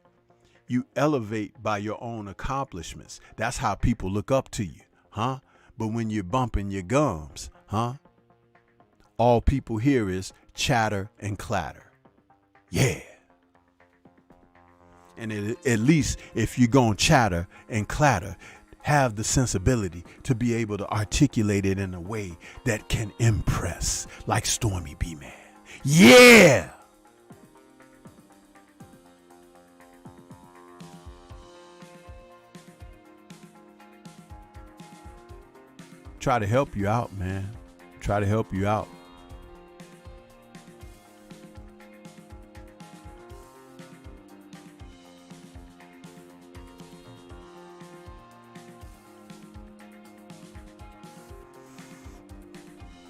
[SPEAKER 1] You elevate by your own accomplishments. That's how people look up to you, huh? But when you're bumping your gums, huh? All people hear is chatter and clatter. Yeah. And at least if you're going to chatter and clatter, have the sensibility to be able to articulate it in a way that can impress, like Stormybman. Yeah! try to help you out, man. Try to help you out.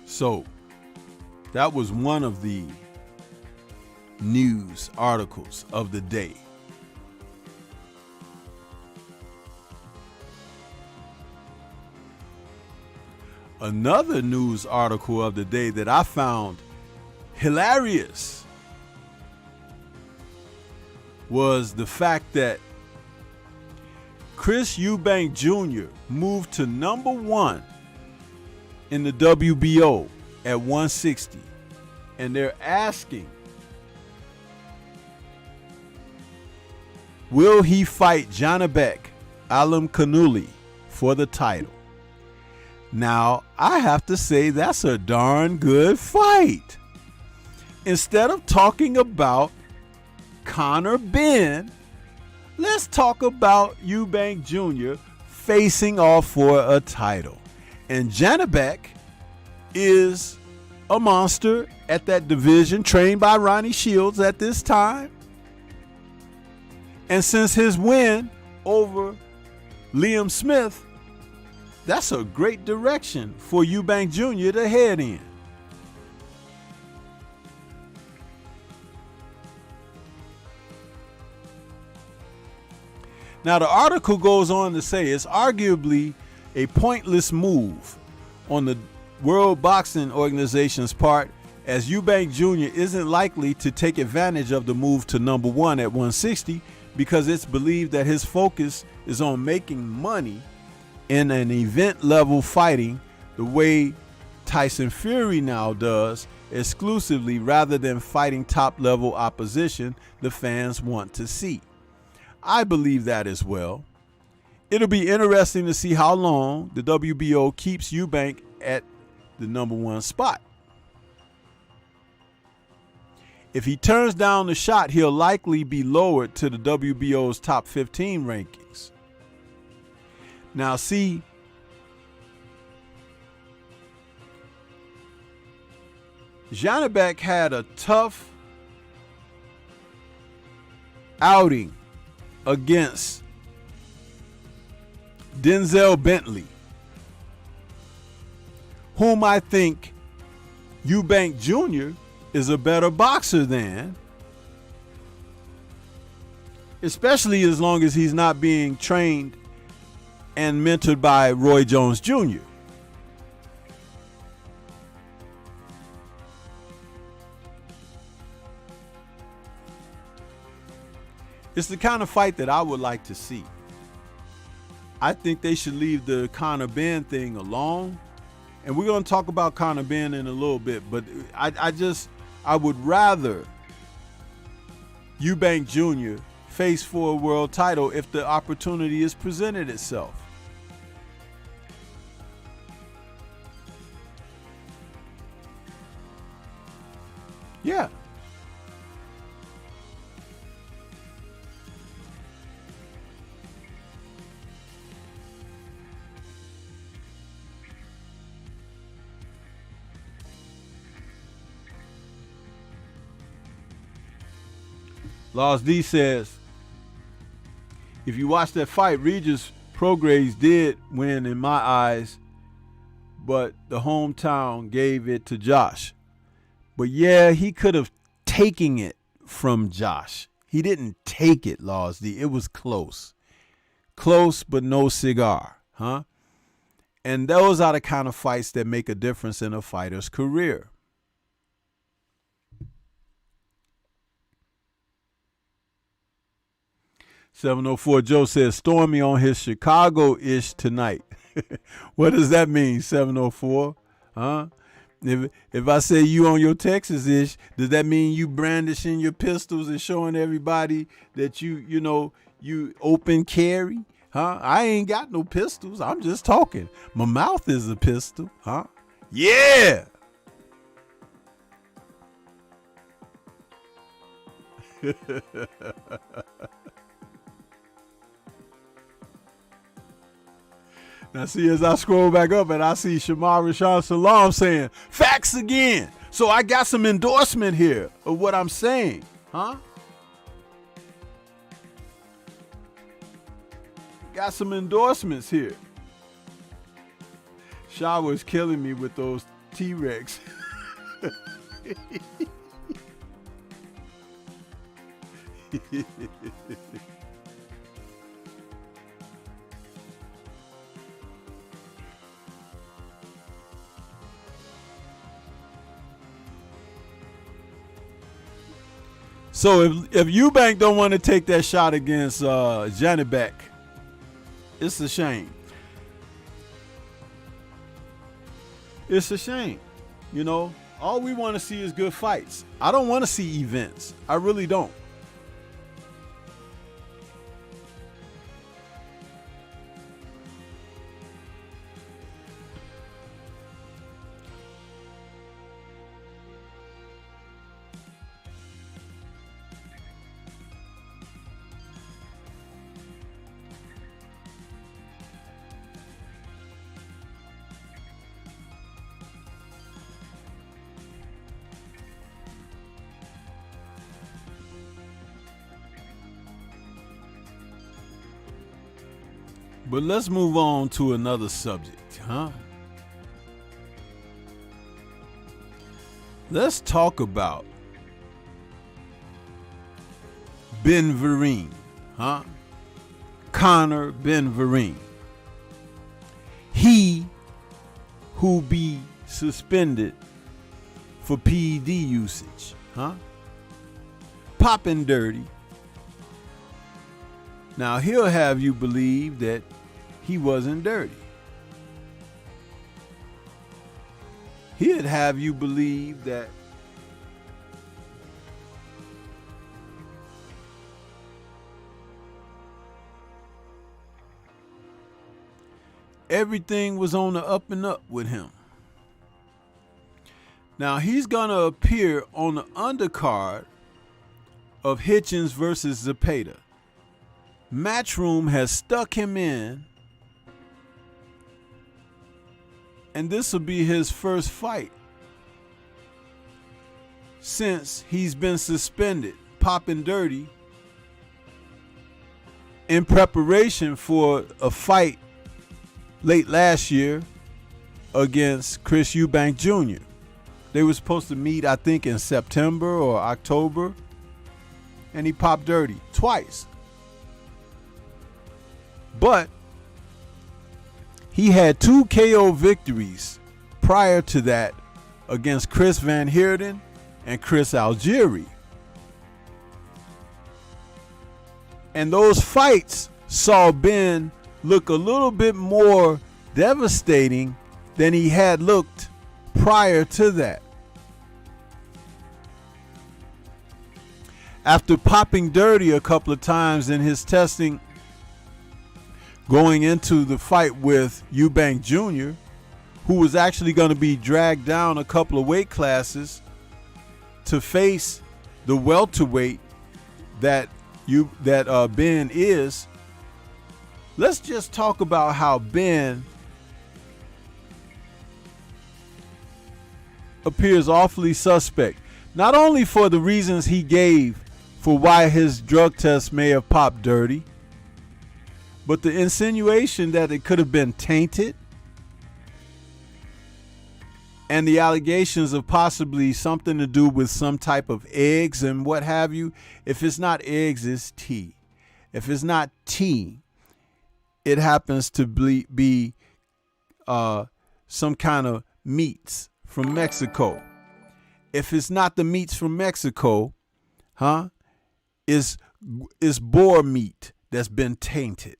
[SPEAKER 1] So that was one of the news articles of the day. Another news article of the day that I found hilarious was the fact that Chris Eubank Jr. moved to #1 in the WBO at 160. And they're asking, will he fight Janabek Alimkhanuly for the title? Now, I have to say that's a darn good fight. Instead of talking about Conor Benn, let's talk about Eubank Jr. facing off for a title. And Janabek is a monster at that division, trained by Ronnie Shields at this time. And since his win over Liam Smith, that's a great direction for Eubank Jr. to head in. Now, the article goes on to say it's arguably a pointless move on the World Boxing Organization's part, as Eubank Jr. isn't likely to take advantage of the move to #1 at 160 because it's believed that his focus is on making money in an event level fighting the way Tyson Fury now does, exclusively, rather than fighting top level opposition the fans want to see. I believe that as well. It'll be interesting to see how long the WBO keeps Eubank at the #1 spot. If he turns down the shot, he'll likely be lowered to the WBO's top 15 rankings. Now, see, Janabek had a tough outing against Denzel Bentley, whom I think Eubank Jr. is a better boxer than, especially as long as he's not being trained and mentored by Roy Jones Jr. It's the kind of fight that I would like to see. I think they should leave the Conor Benn thing alone. And we're going to talk about Conor Benn in a little bit, but I would rather Eubank Jr. face for a world title if the opportunity is presented itself. Yeah. Lost D says, if you watch that fight, Regis Prograis did win in my eyes, but the hometown gave it to Josh. But yeah, he could have taken it from Josh. He didn't take it, Lost D. It was close. Close, but no cigar, huh? And those are the kind of fights that make a difference in a fighter's career. $704 Joe says Stormy on his Chicago-ish tonight. What does that mean, 704? Huh? If I say you on your Texas-ish, does that mean you brandishing your pistols and showing everybody that you open carry? Huh? I ain't got no pistols. I'm just talking. My mouth is a pistol. Huh? Yeah. Now Now see, as I scroll back up and I see Shamar Rashan Salam saying, facts again. So I got some endorsement here of what I'm saying, huh? Got some endorsements here. Shah was killing me with those T-Rex. So if Eubank don't want to take that shot against Janibek, it's a shame. It's a shame. You know, all we want to see is good fights. I don't want to see events. I really don't. But let's move on to another subject, huh? Let's talk about Ben Vereen, huh? Conor Ben Vereen. He who be suspended for PED usage, huh? Popping dirty. Now he'll have you believe that he wasn't dirty. He'd have you believe that everything was on the up and up with him. Now he's gonna appear on the undercard of Hitchens versus Zepeda. Matchroom has stuck him in, and this will be his first fight since he's been suspended, popping dirty, in preparation for a fight late last year against Chris Eubank Jr. They were supposed to meet, I think, in September or October, and he popped dirty twice. But he had 2 KO victories prior to that against Chris Van Heerden and Chris Algieri. And those fights saw Ben look a little bit more devastating than he had looked prior to that. After popping dirty a couple of times in his testing going into the fight with Eubank Jr., who was actually going to be dragged down a couple of weight classes to face the welterweight that Ben is. Let's just talk about how Ben appears awfully suspect, not only for the reasons he gave for why his drug test may have popped dirty, but the insinuation that it could have been tainted, and the allegations of possibly something to do with some type of eggs and what have you. If it's not eggs, it's tea. If it's not tea, it happens to be some kind of meats from Mexico. If it's not the meats from Mexico, it's boar meat that's been tainted.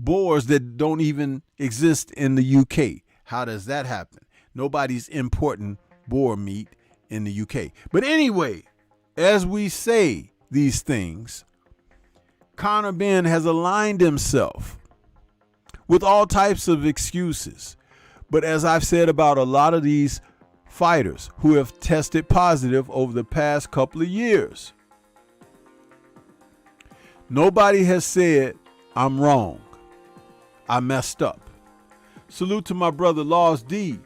[SPEAKER 1] Boars that don't even exist in the UK. How does that happen? Nobody's importing boar meat in the UK. But anyway, as we say these things, Conor Ben has aligned himself with all types of excuses. But as I've said about a lot of these fighters who have tested positive over the past couple of years, nobody has said, I'm wrong, I messed up. Salute to my brother Lost D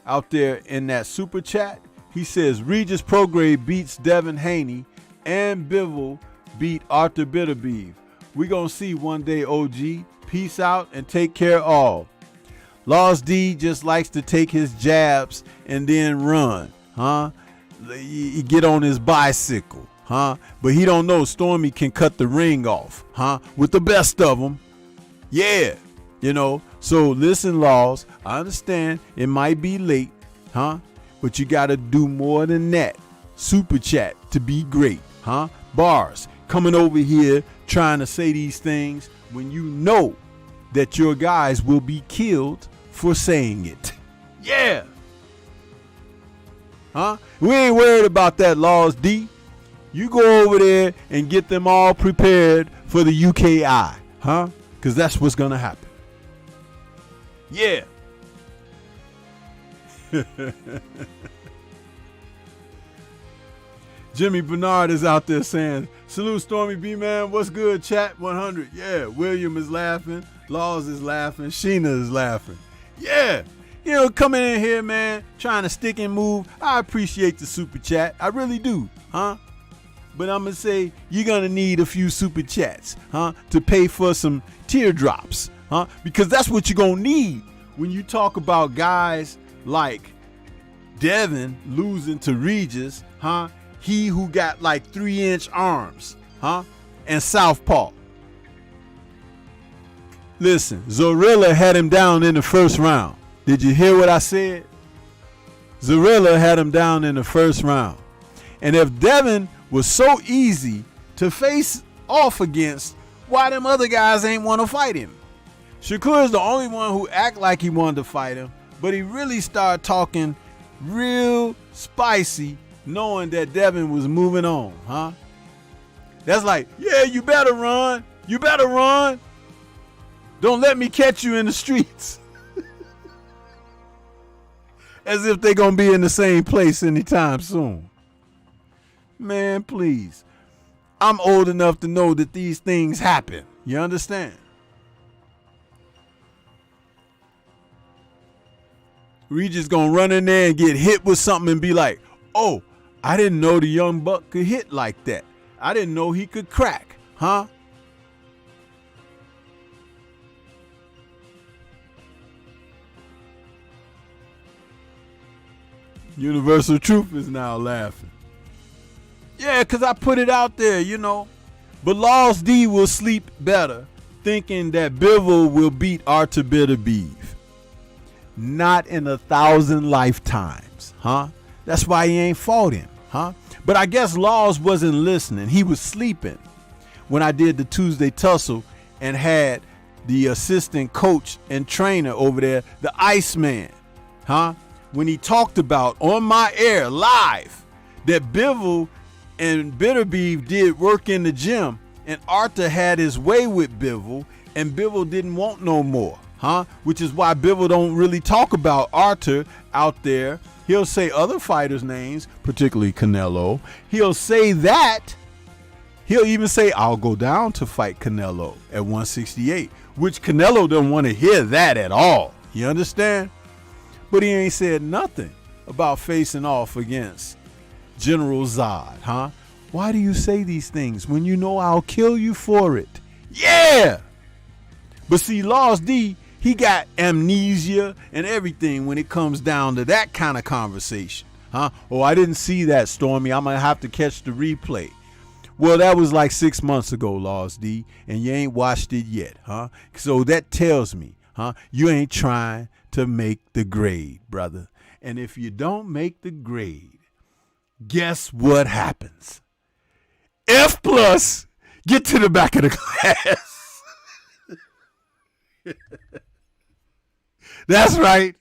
[SPEAKER 1] out there in that super chat. He says Regis Prograde beats Devin Haney and Bivol beat Arthur Bitterbeeve. We gonna see one day, OG. Peace out and take care all. Lost D just likes to take his jabs and then run, huh? He get on his bicycle, huh? But he don't know Stormy can cut the ring off, huh? With the best of them. Yeah, you know. So listen, Laws, I understand it might be late, huh? But you got to do more than that. Super chat to be great, huh? Bars coming over here trying to say these things when you know that your guys will be killed for saying it. Yeah. Huh? We ain't worried about that, Laws D. You go over there and get them all prepared for the UKI, huh? Because that's what's going to happen. Yeah. Jimmy Bernard is out there saying, salute Stormy B, man. What's good, chat 100? Yeah, William is laughing. Laws is laughing. Sheena is laughing. Yeah. You know, coming in here, man, trying to stick and move. I appreciate the super chat. I really do, huh? But I'm going to say you're going to need a few super chats, huh, to pay for some teardrops, huh? Because that's what you're going to need when you talk about guys like Devin losing to Regis, huh? He who got like 3-inch arms, huh? And Southpaw. Listen, Zorilla had him down in the first round. Did you hear what I said? Zorilla had him down in the first round. And if Devin was so easy to face off against, why them other guys ain't want to fight him? Shakur is the only one who act like he wanted to fight him, but he really started talking real spicy knowing that Devin was moving on, huh? That's like, yeah, you better run. You better run. Don't let me catch you in the streets. As if they're going to be in the same place anytime soon. Man, please. I'm old enough to know that these things happen. You understand? Regis going to run in there and get hit with something and be like, oh, I didn't know the young buck could hit like that. I didn't know he could crack, huh? Universal Truth is now laughing. Yeah, because I put it out there, you know. But Lost D will sleep better thinking that Bivol will beat Arthur Bitterbeeve. Not in 1,000 lifetimes, huh? That's why he ain't fought him, huh? But I guess Laws wasn't listening. He was sleeping when I did the Tuesday tussle and had the assistant coach and trainer over there, the Iceman, huh? When he talked about on my air live that Bivol and Bitterbeeve did work in the gym and Arthur had his way with Bivol and Bivol didn't want no more, huh? Which is why Bivol don't really talk about Arthur out there. He'll say other fighters' names, particularly Canelo. He'll say that. He'll even say, I'll go down to fight Canelo at 168, which Canelo don't want to hear that at all. You understand? But he ain't said nothing about facing off against General Zod, huh? Why do you say these things when you know I'll kill you for it? Yeah! But see, Lost D, he got amnesia and everything when it comes down to that kind of conversation, huh? Oh, I didn't see that, Stormy. I'm going to have to catch the replay. Well, that was like 6 months ago, Lost D, and you ain't watched it yet, huh? So that tells me, huh, you ain't trying to make the grade, brother. And if you don't make the grade, guess what happens? F plus, get to the back of the class. That's right.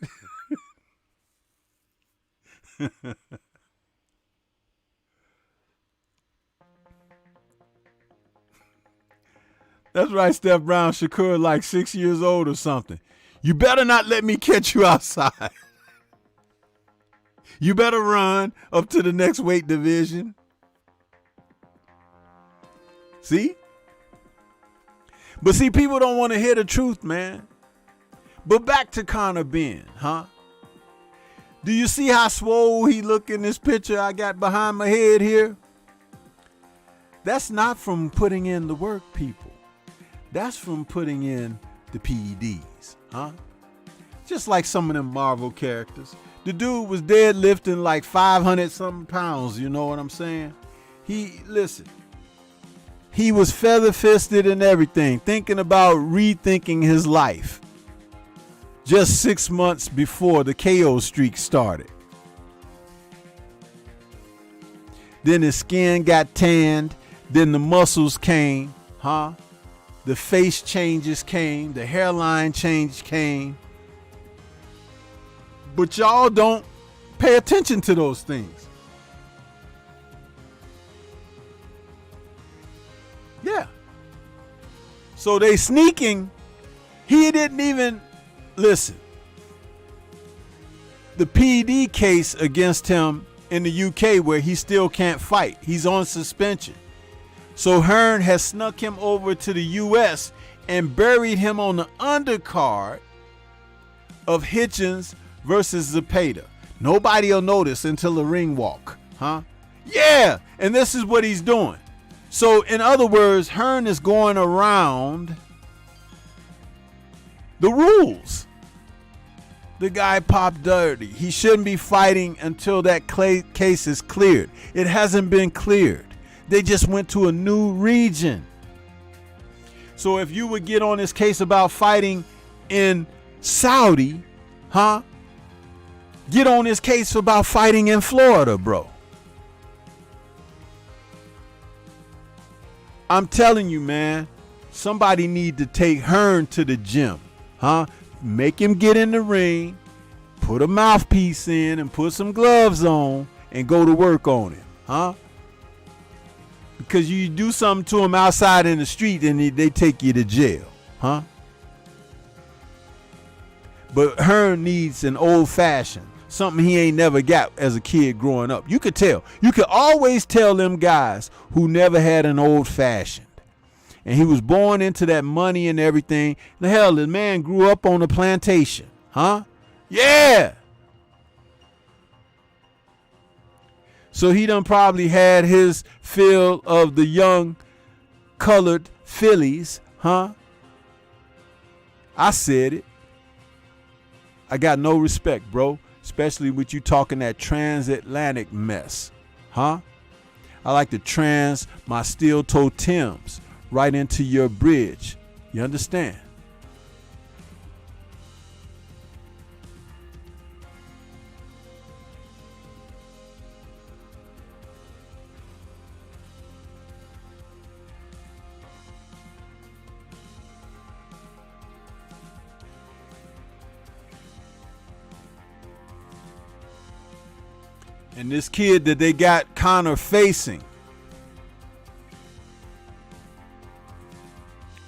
[SPEAKER 1] That's right, Steph Brown. Shakur like 6 years old or something. You better not let me catch you outside. You better run up to the next weight division. See? But see, people don't want to hear the truth, man. But back to Conor Ben, huh? Do you see how swole he look in this picture I got behind my head here? That's not from putting in the work, people. That's from putting in the PEDs, huh? Just like some of them Marvel characters. The dude was deadlifting like 500 something pounds, you know what I'm saying? Listen, he was feather fisted and everything, thinking about rethinking his life. Just 6 months before the KO streak started. Then his skin got tanned. Then the muscles came, huh? The face changes came. The hairline change came. But y'all don't pay attention to those things. Yeah. So they sneaking. He didn't even listen. The PD case against him in the UK where he still can't fight. He's on suspension. So Hearn has snuck him over to the US and buried him on the undercard of Hitchens versus Zepeda. Nobody will notice until the ring walk, huh? Yeah, and this is what he's doing. So in other words, Hearn is going around the rules. The guy popped dirty. He shouldn't be fighting until that case is cleared. It hasn't been cleared. They just went to a new region. So if you would get on this case about fighting in Saudi, huh? Get on this case about fighting in Florida, bro. I'm telling you, man, somebody need to take Hearn to the gym, huh? Make him get in the ring, put a mouthpiece in and put some gloves on and go to work on him, huh? Because you do something to him outside in the street and they take you to jail, huh? But Hearn needs an old fashioned, something he ain't never got as a kid growing up. You could tell. You could always tell them guys who never had an old fashioned. And he was born into that money and everything. The hell, the man grew up on a plantation, huh? Yeah. So he done probably had his fill of the young colored fillies, huh? I said it. I got no respect, bro. Especially with you talking that transatlantic mess, huh? I like to trans my steel toe Timbs right into your bridge. You understand? And this kid that they got Conor facing,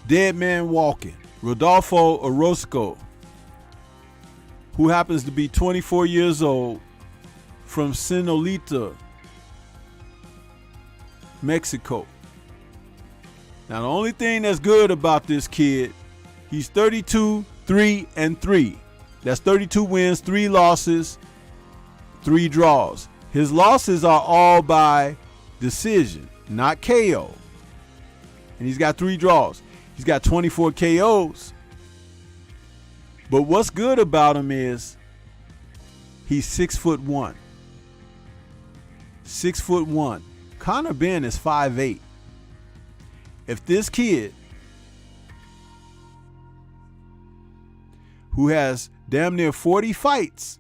[SPEAKER 1] dead man walking, Rodolfo Orozco, who happens to be 24 years old, from Sinolita, Mexico. Now the only thing that's good about this kid, he's 32-3-3. That's 32 wins, 3 losses, 3 draws. His losses are all by decision, not KO. And he's got 3 draws. He's got 24 KOs. But what's good about him is he's 6'1". 6'1". Conor Ben is 5'8". If this kid, who has damn near 40 fights,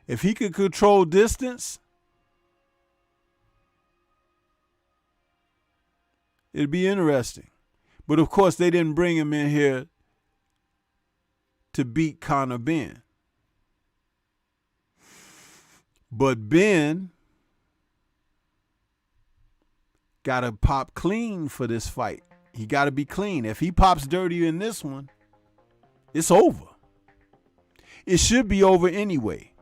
[SPEAKER 1] if he could control distance, it'd be interesting. But of course, they didn't bring him in here to beat Conor Ben. But Ben got to pop clean for this fight. He got to be clean. If he pops dirty in this one, it's over. It should be over anyway.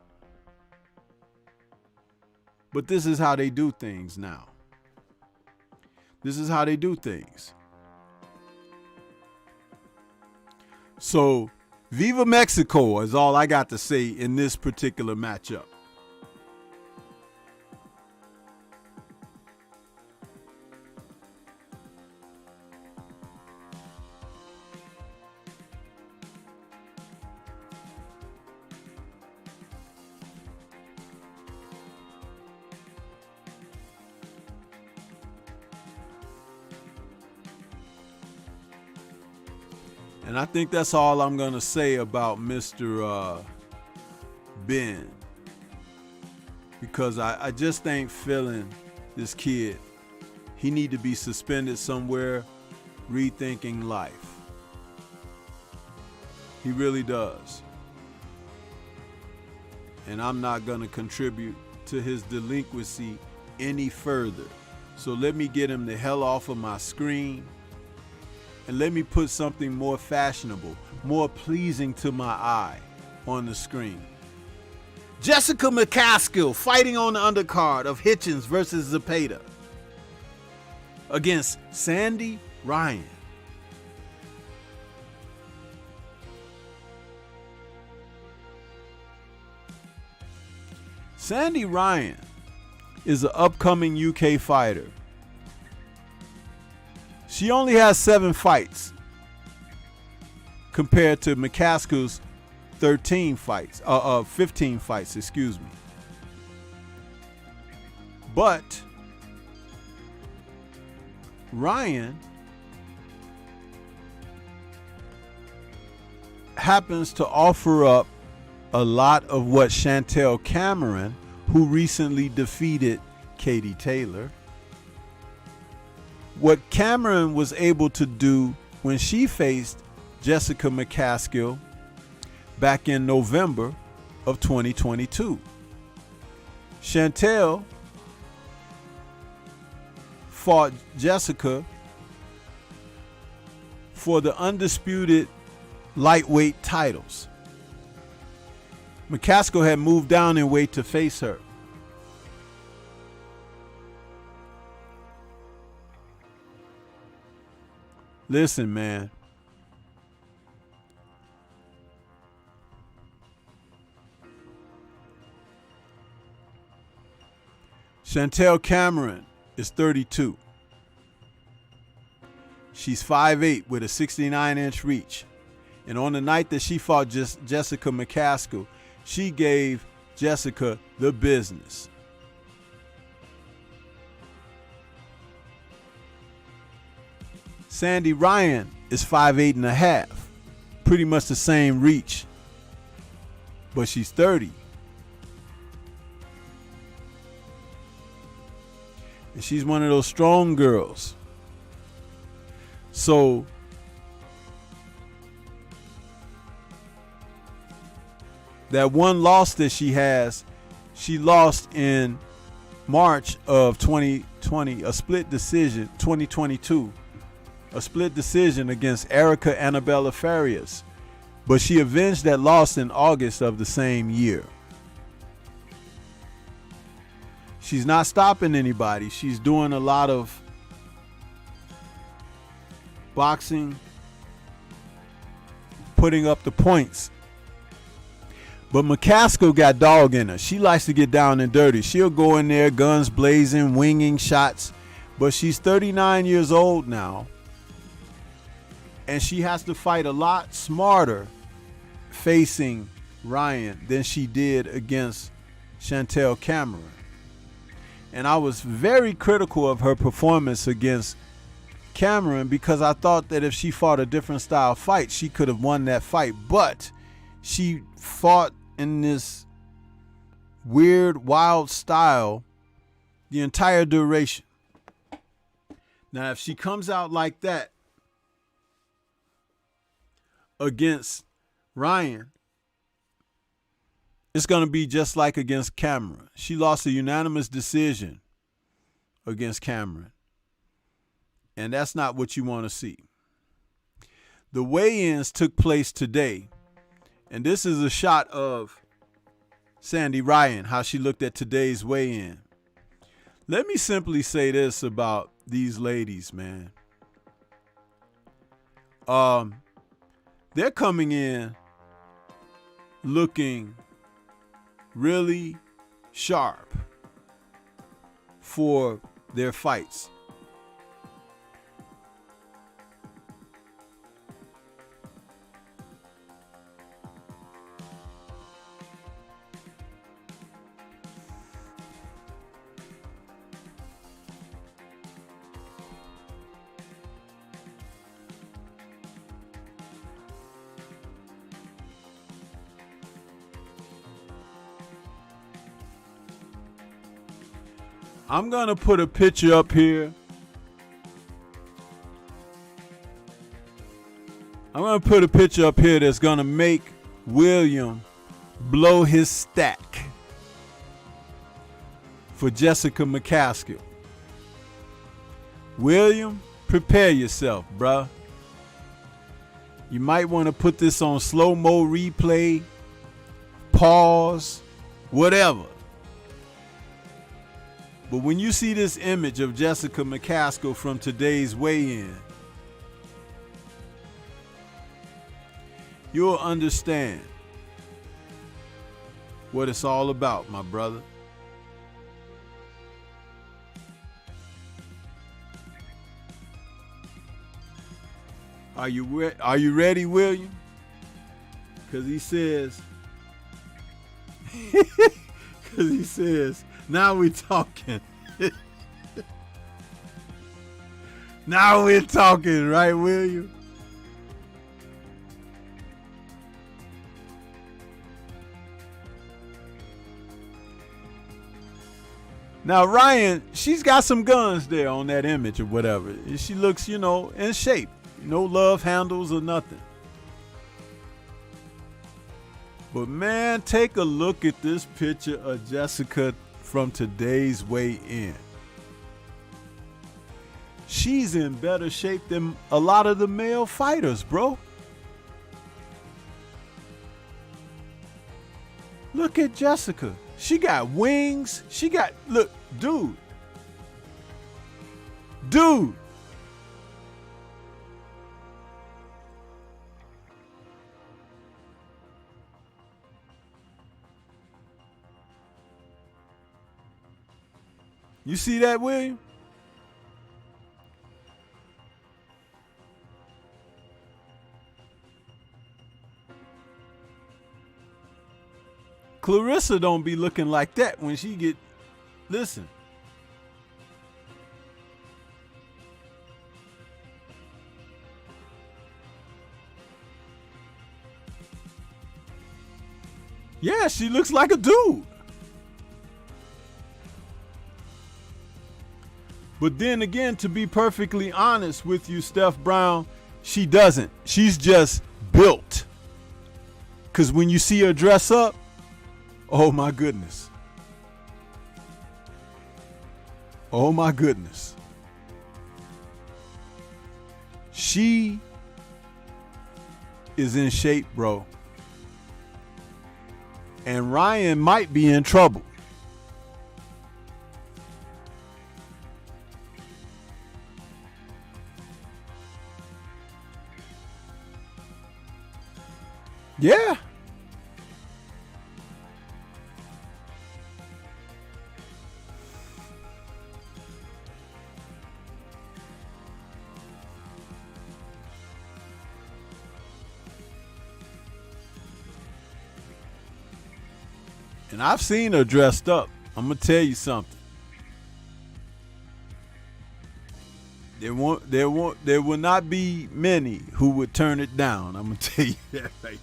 [SPEAKER 1] But this is how they do things now. This is how they do things. So, Viva Mexico is all I got to say in this particular matchup. And I think that's all I'm going to say about Mr. Ben. Because I just ain't feeling this kid. He need to be suspended somewhere, rethinking life. He really does. And I'm not going to contribute to his delinquency any further. So let me get him the hell off of my screen. And let me put something more fashionable, more pleasing to my eye on the screen. Jessica McCaskill fighting on the undercard of Hitchens versus Zepeda against Sandy Ryan. Sandy Ryan is an upcoming UK fighter. She only has 7 fights compared to McCaskill's 15 fights, excuse me. But Ryan happens to offer up a lot of what Chantel Cameron, who recently defeated Katie Taylor, what Cameron was able to do when she faced Jessica McCaskill back in November of 2022. Chantel fought Jessica for the undisputed lightweight titles. McCaskill had moved down in weight to face her. Listen, man. Chantel Cameron is 32. She's 5'8" with a 69-inch reach. And on the night that she fought Jessica McCaskill, she gave Jessica the business. Sandy Ryan is 5'8.5", pretty much the same reach, but she's 30. And she's one of those strong girls. So that one loss that she has, she lost in March of 2020, a split decision, 2022. A split decision against Erica Annabella Farias, but she avenged that loss in August of the same year. She's not stopping anybody. She's doing a lot of boxing, putting up the points. But McCaskill got dog in her. She likes to get down and dirty. She'll go in there, guns blazing, winging shots, but she's 39 years old now. And she has to fight a lot smarter facing Ryan than she did against Chantel Cameron. And I was very critical of her performance against Cameron because I thought that if she fought a different style fight, she could have won that fight. But she fought in this weird, wild style the entire duration. Now, if she comes out like that against Ryan, it's going to be just like against Cameron. She lost a unanimous decision against Cameron. And that's not what you want to see. The weigh-ins took place today. And this is a shot of Sandy Ryan, how she looked at today's weigh-in. Let me simply say this about these ladies, man. they're coming in looking really sharp for their fights. I'm going to put a picture up here. I'm going to put a picture up here that's going to make William blow his stack for Jessica McCaskill. William, prepare yourself, bruh. You might want to put this on slow-mo replay, pause, whatever. But when you see this image of Jessica McCaskill from today's weigh-in, you'll understand what it's all about, my brother. Are you ready, William? Because he says, now we're talking. Now we're talking, right, William? Now, Ryan, she's got some guns there on that image or whatever. She looks, in shape. No love handles or nothing. But man, take a look at this picture of Jessica from today's weigh-in. She's in better shape than a lot of the male fighters, bro. Look at Jessica. She got wings. Look, dude. You see that, William? Clarissa don't be looking like that when she get, listen. Yeah, she looks like a dude. But then again, to be perfectly honest with you, Steph Brown, she doesn't. She's just built. Because when you see her dress up, oh my goodness. Oh my goodness. She is in shape, bro. And Ryan might be in trouble. Yeah. And I've seen her dressed up. I'm going to tell you something. There will not be many who would turn it down. I'm going to tell you that right now.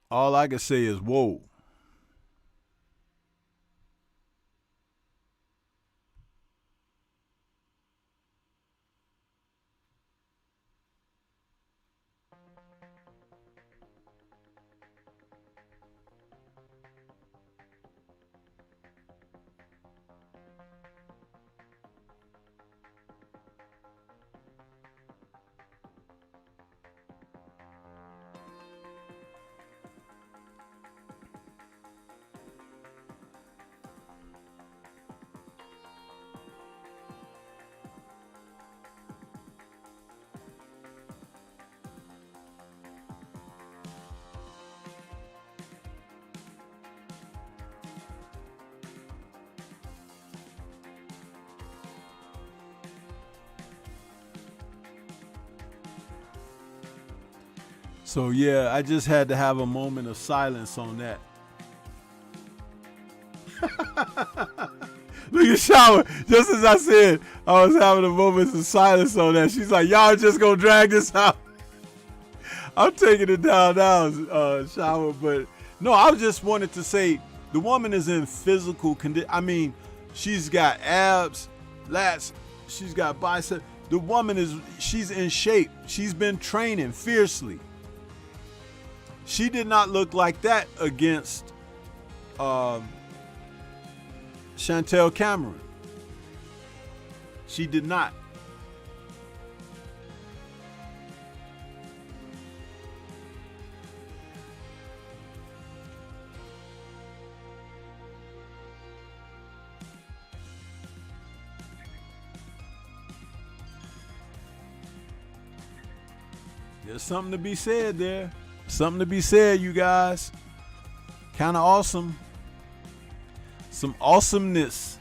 [SPEAKER 1] All I can say is, whoa. So yeah, I just had to have a moment of silence on that. Look at Shower. Just as I said, I was having a moment of silence on that. She's like, y'all just gonna drag this out. I'm taking it down now, Shower. But no, I just wanted to say the woman is in physical condition. I mean, she's got abs, lats, she's got biceps. The woman she's in shape. She's been training fiercely. She did not look like that against Chantel Cameron. She did not. There's something to be said there. Something to be said, you guys. Kind of awesome. Some awesomeness.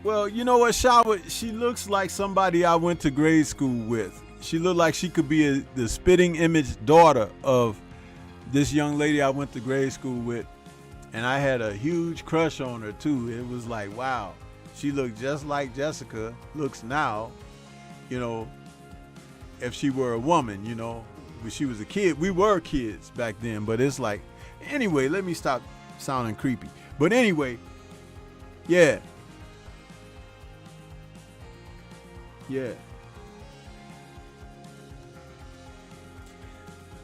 [SPEAKER 1] Well, you know what, Shower? She looks like somebody I went to grade school with. She looked like she could be the spitting image daughter of this young lady I went to grade school with. And I had a huge crush on her too. It was like, wow, she looked just like Jessica looks now, you know, if she were a woman, you know, when she was a kid. We were kids back then, but it's like, anyway, let me stop sounding creepy. But anyway, yeah. Yeah.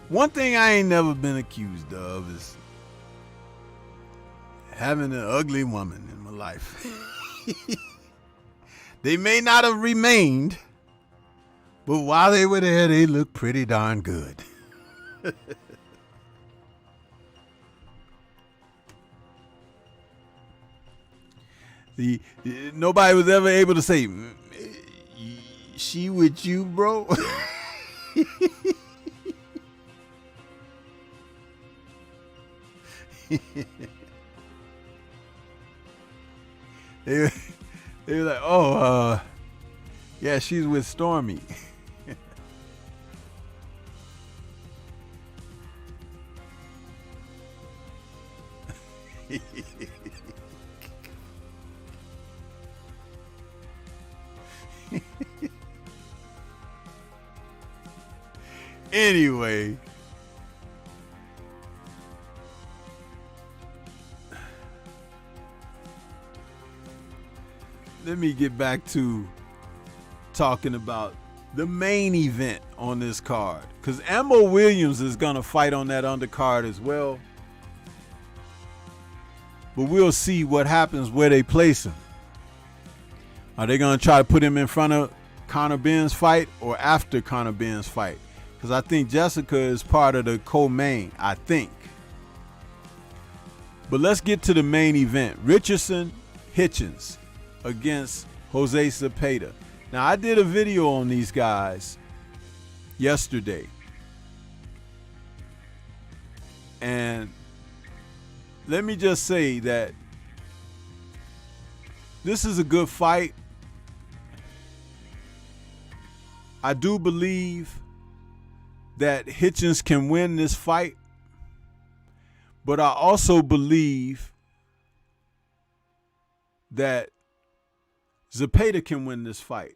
[SPEAKER 1] One thing I ain't never been accused of is having an ugly woman in my life. They may not have remained, but while they were there, they looked pretty darn good. Nobody was ever able to say, she with you, bro? They were like, oh, yeah, she's with Stormy. Anyway. Let me get back to talking about the main event on this card, because Ammo Williams is going to fight on that undercard as well. But we'll see what happens where they place him. Are they going to try to put him in front of Conor Ben's fight or after Conor Ben's fight? Because I think Jessica is part of the co-main, I think. But let's get to the main event. Richardson Hitchens against Jose Zepeda. Now, I did a video on these guys yesterday. And let me just say that this is a good fight. I do believe that Hitchens can win this fight. But I also believe that Zepeda can win this fight.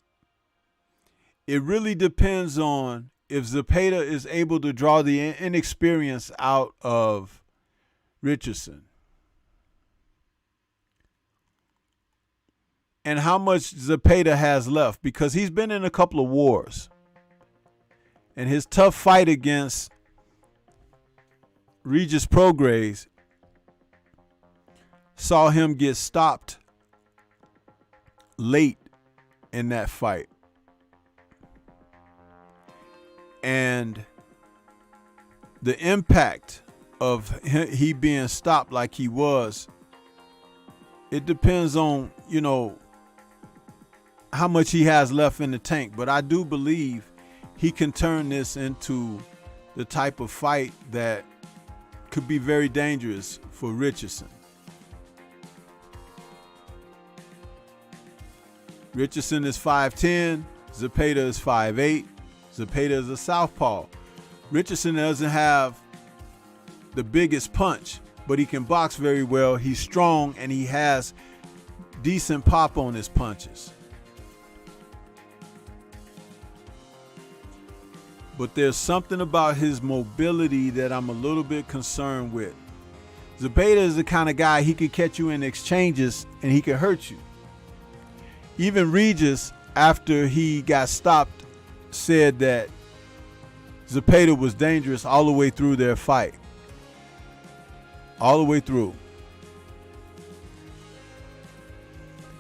[SPEAKER 1] It really depends on if Zepeda is able to draw the inexperience out of Richardson. And how much Zepeda has left, because he's been in a couple of wars. And his tough fight against Regis Prograis saw him get stopped late in that fight. And the impact of he being stopped like he was, it depends on, you know, how much he has left in the tank. But I do believe he can turn this into the type of fight that could be very dangerous for Richardson. Richardson is 5'10", Zepeda is 5'8". Zepeda is a southpaw. Richardson doesn't have the biggest punch, but he can box very well. He's strong and he has decent pop on his punches. But there's something about his mobility that I'm a little bit concerned with. Zepeda is the kind of guy, he could catch you in exchanges and he could hurt you. Even Regis, after he got stopped, said that Zepeda was dangerous all the way through their fight. All the way through.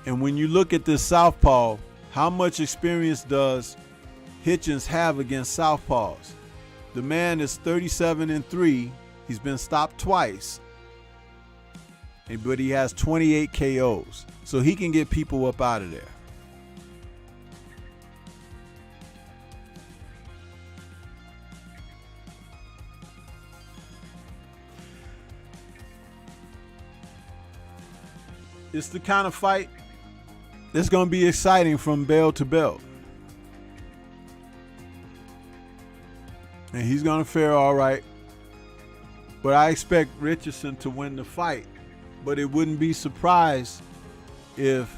[SPEAKER 1] And when you look at this southpaw, how much experience does Hitchens have against southpaws? The man is 37-3. He's been stopped twice. But he has 28 KOs. So he can get people up out of there. It's the kind of fight that's going to be exciting from bell to bell. And he's going to fare all right. But I expect Richardson to win the fight. But it wouldn't be surprised if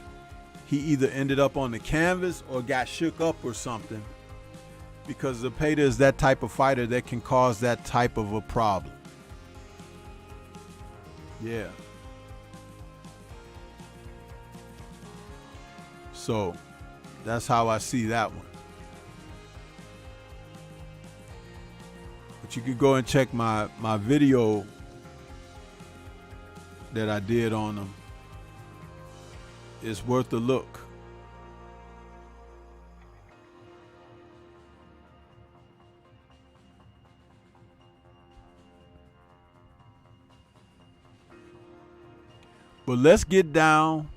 [SPEAKER 1] he either ended up on the canvas or got shook up or something. Because Zepeda is that type of fighter that can cause that type of a problem. Yeah. So that's how I see that one. But you could go and check my video that I did on them. It's worth a look. But let's get down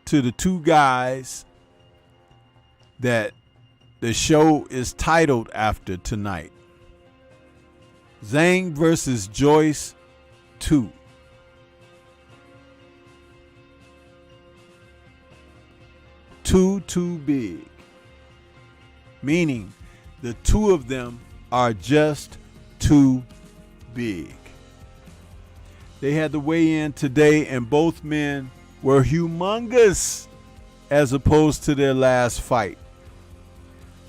[SPEAKER 1] to the two guys that the show is titled after tonight. Zhang versus Joyce 2. Too big. Meaning the two of them are just too big. They had to weigh in today and both men were humongous as opposed to their last fight.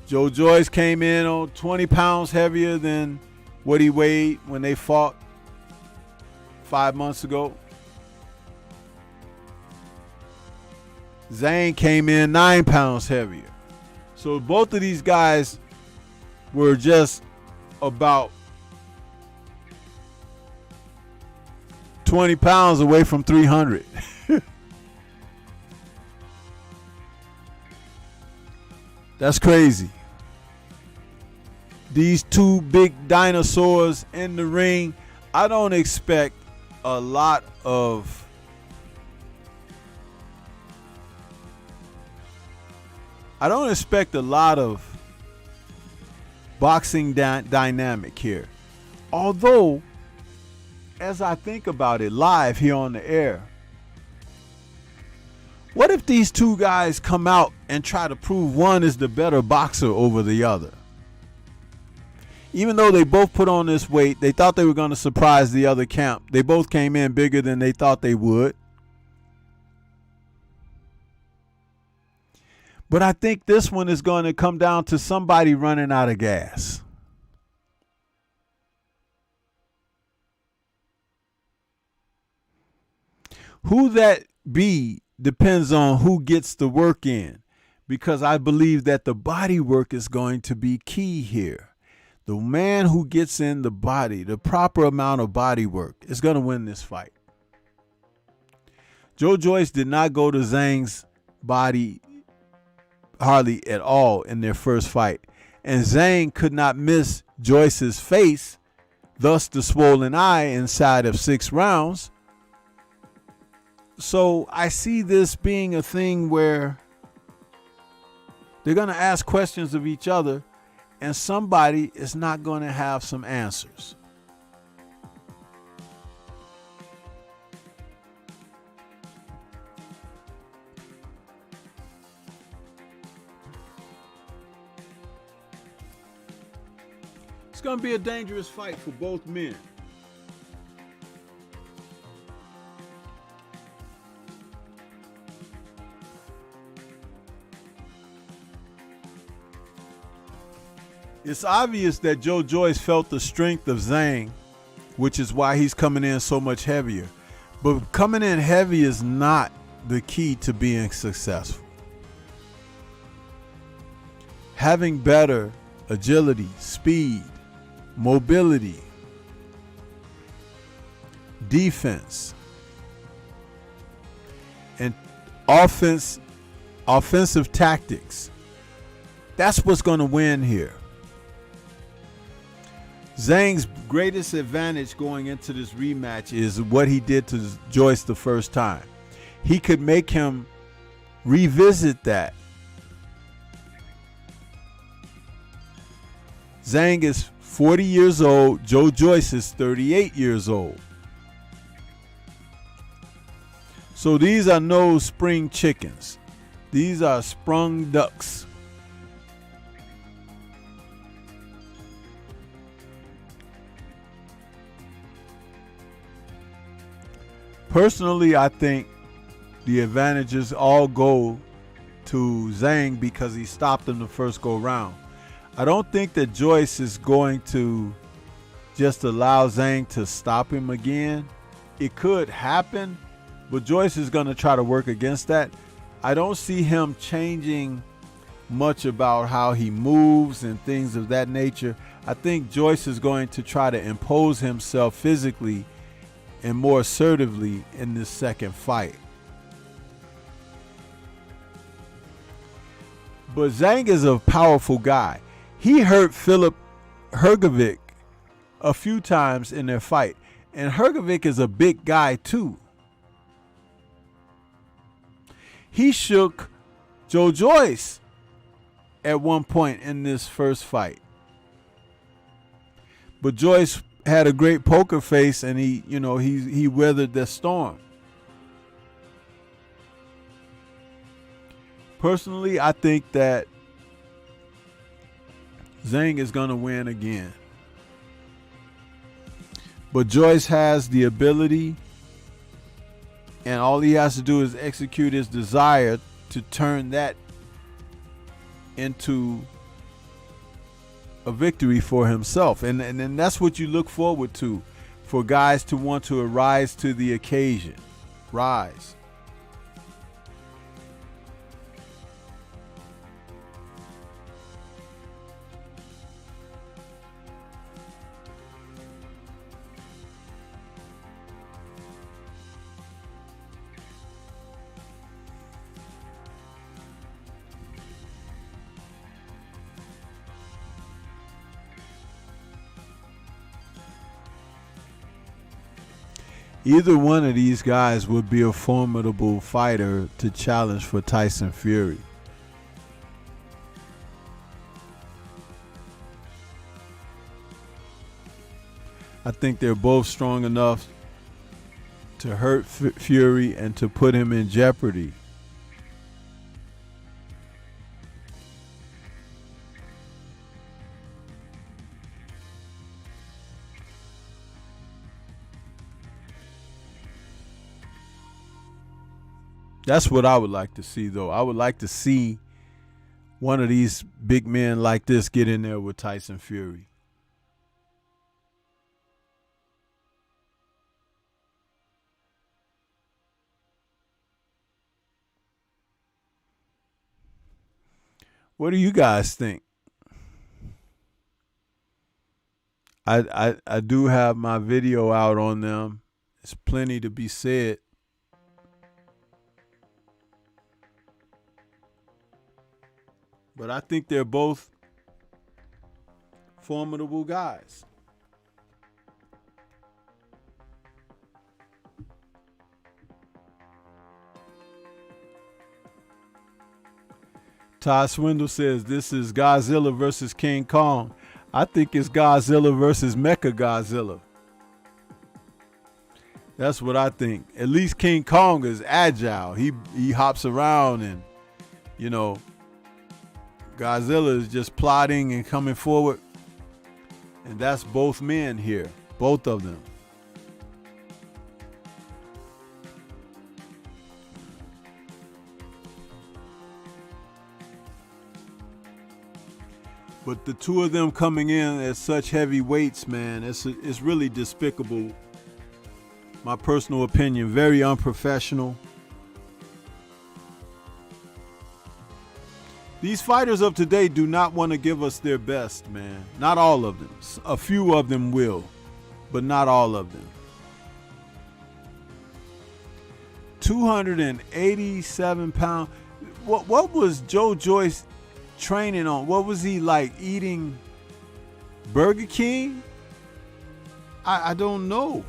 [SPEAKER 1] Joe Joyce came in on 20 pounds heavier than what he weighed when they fought 5 months ago. Zhang came in 9 pounds heavier. So both of these guys were just about 20 pounds away from 300. That's crazy. These two big dinosaurs in the ring. I don't expect a lot of boxing dynamic here. Although, as I think about it live here on the air, what if these two guys come out and try to prove one is the better boxer over the other? Even though they both put on this weight, they thought they were going to surprise the other camp. They both came in bigger than they thought they would. But I think this one is going to come down to somebody running out of gas. Who that be depends on who gets the work in, because I believe that the body work is going to be key here. The man who gets in the body, the proper amount of body work, is going to win this fight. Joe Joyce did not go to Zhang's body hardly at all in their first fight. And Zhang could not miss Joyce's face, thus the swollen eye inside of 6 rounds. So I see this being a thing where they're going to ask questions of each other and somebody is not going to have some answers. It's going to be a dangerous fight for both men. It's obvious that Joyce felt the strength of Zhang, which is why he's coming in so much heavier. But coming in heavy is not the key to being successful. Having better agility, speed, mobility, defense, and offensive tactics. That's what's going to win here. Zhang's greatest advantage going into this rematch is what he did to Joyce the first time. He could make him revisit that. Zhang is 40 years old. Joyce is 38 years old. So these are no spring chickens. These are sprung ducks. Personally, I think the advantages all go to Zhang because he stopped him the first go round. I don't think that Joyce is going to just allow Zhang to stop him again. It could happen, but Joyce is going to try to work against that. I don't see him changing much about how he moves and things of that nature. I think Joyce is going to try to impose himself physically and more assertively in this second fight. But Zhang is a powerful guy. He hurt Filip Hrgovic a few times in their fight. And Hrgovic is a big guy too. He shook Joyce at one point in this first fight. But Joyce had a great poker face, and he weathered the storm. Personally, I think that Zhang is going to win again. But Joyce has the ability, and all he has to do is execute his desire to turn that into a victory for himself. And that's what you look forward to, for guys to want to rise to the occasion. Rise. Either one of these guys would be a formidable fighter to challenge for Tyson Fury. I think they're both strong enough to hurt Fury and to put him in jeopardy. That's what I would like to see, though. I would like to see one of these big men like this get in there with Tyson Fury. What do you guys think? I do have my video out on them. There's plenty to be said. But I think they're both formidable guys. Todd Swindle says this is Godzilla versus King Kong. I think it's Godzilla versus Mecha Godzilla. That's what I think. At least King Kong is agile. He hops around, and Godzilla is just plodding and coming forward. And that's both men here, both of them. But the two of them coming in at such heavy weights, man, it's really despicable. My personal opinion, very unprofessional. These fighters of today do not want to give us their best, man. Not all of them. A few of them will, but not all of them. 287 pounds. What was Joyce training on? What was he like, eating Burger King? I don't know.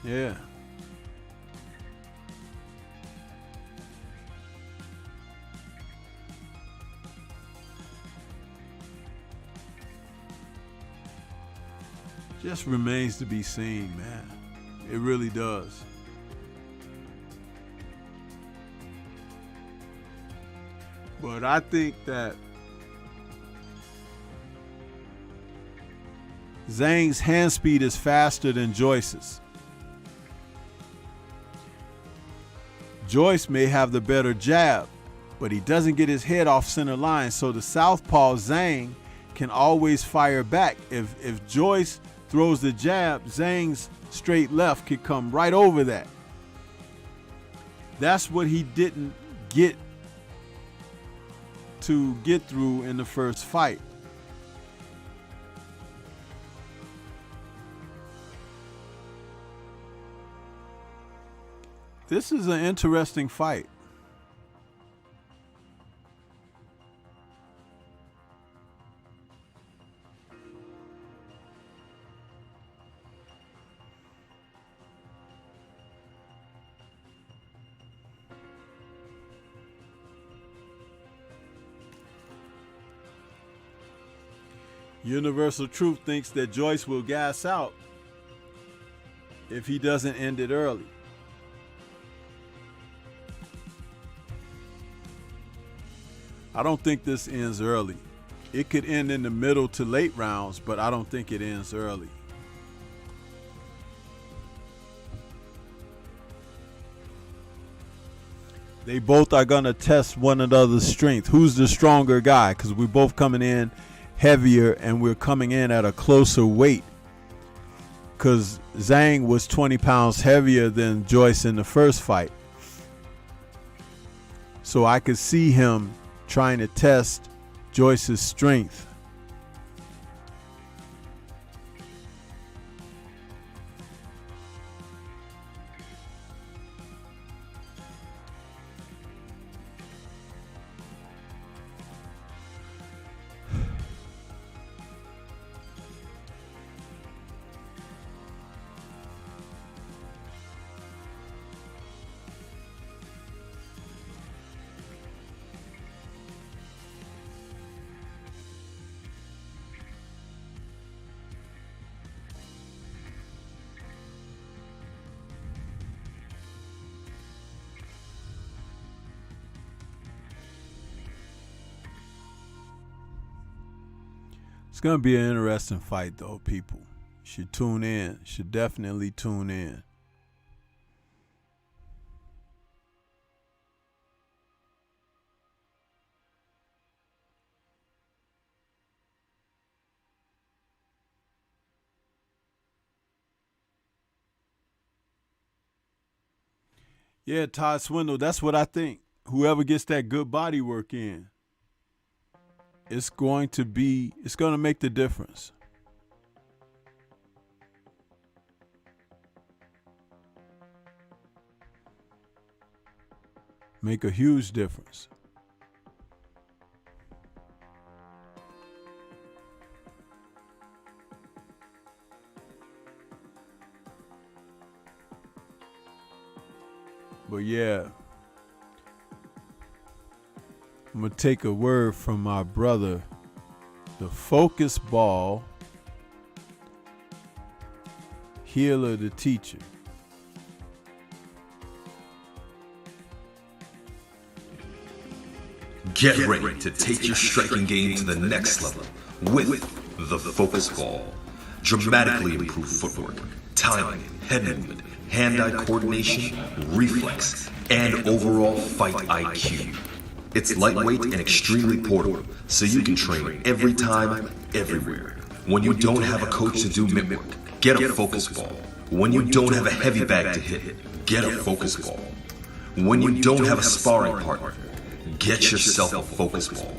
[SPEAKER 1] Yeah. Just remains to be seen, man. It really does. But I think that Zhang's hand speed is faster than Joyce's. Joyce may have the better jab, but he doesn't get his head off center line, so the southpaw Zhang can always fire back. If Joyce throws the jab, Zhang's straight left could come right over that. That's what he didn't get through in the first fight. This is an interesting fight. Universal Truth thinks that Joyce will gas out if he doesn't end it early. I don't think this ends early. It could end in the middle to late rounds, but I don't think it ends early. They both are going to test one another's strength. Who's the stronger guy? Because we're both coming in heavier and we're coming in at a closer weight. Because Zhang was 20 pounds heavier than Joyce in the first fight. So I could see him trying to test Joyce's strength. It's going to be an interesting fight, though, people. Should tune in. Should definitely tune in. Yeah, Todd Swindle, that's what I think. Whoever gets that good body work in, it's going to make the difference. Make a huge difference. But yeah, I'm going to take a word from my brother. The focus ball healer the teacher.
[SPEAKER 2] Get ready to take your striking game to the next level with the Focus Ball. Dramatically improve footwork, timing, head movement, hand-eye coordination, reflex, and overall fight IQ. It's lightweight and extremely portable, so you can train every time, everywhere. When you don't have a coach to do mitt work, get a Focus Ball. When you don't have a heavy bag to hit, get a Focus Ball. When you don't have a sparring partner, get yourself a Focus Ball.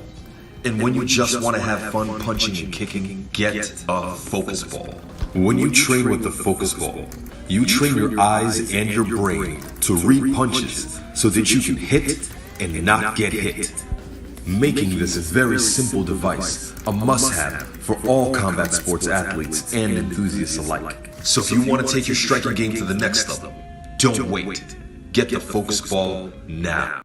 [SPEAKER 2] And when you just want to have fun punching and kicking, get a Focus Ball. When you train with the Focus Ball, you train your eyes and your brain to read punches so that you can hit and not get hit. Making this very simple device a must-have for all combat sports athletes and enthusiasts alike. So if you want to take your striking game to the next level, don't wait. Get the Focus Ball now.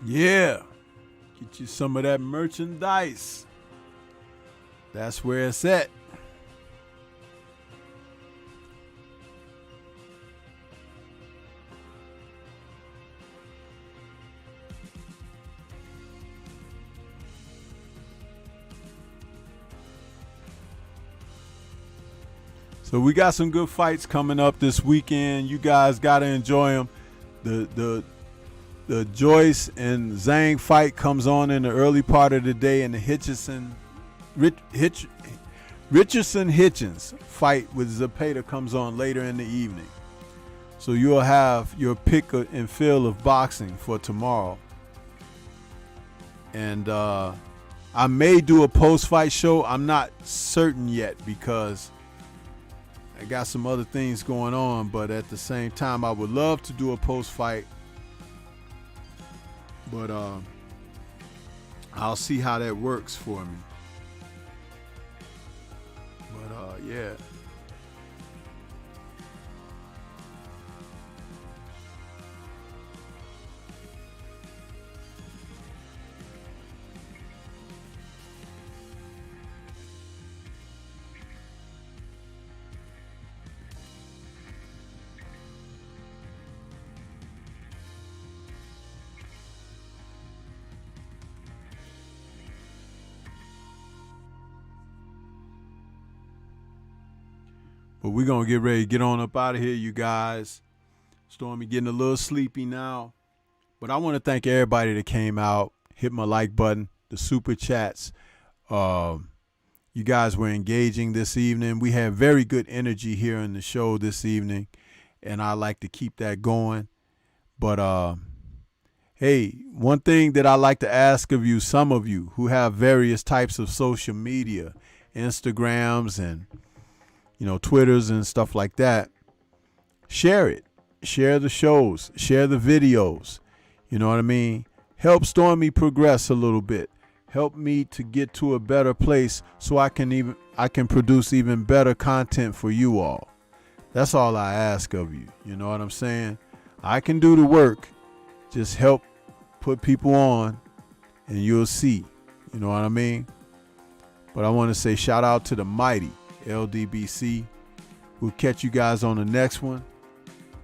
[SPEAKER 1] Yeah, get you some of that merchandise. That's where it's at. So we got some good fights coming up this weekend. You guys got to enjoy them. The Joyce and Zhang fight comes on in the early part of the day, and the Richardson-Hitchens fight with Zepeda comes on later in the evening. So you'll have your pick and fill of boxing for tomorrow. And I may do a post-fight show. I'm not certain yet because I got some other things going on, but at the same time, I would love to do a post-fight. But I'll see how that works for me. But yeah. But we're going to get ready to get on up out of here, you guys. Stormy getting a little sleepy now. But I want to thank everybody that came out, hit my like button, the super chats. You guys were engaging this evening. We had very good energy here in the show this evening, and I like to keep that going. But, hey, one thing that I like to ask of you, some of you who have various types of social media, Instagrams and Twitters and stuff like that, share it. Share the shows. Share the videos. You know what I mean? Help Stormy progress a little bit. Help me to get to a better place so I can produce even better content for you all. That's all I ask of you. You know what I'm saying? I can do the work. Just help put people on and you'll see. You know what I mean? But I want to say shout out to the mighty LDBC. We'll catch you guys on the next one.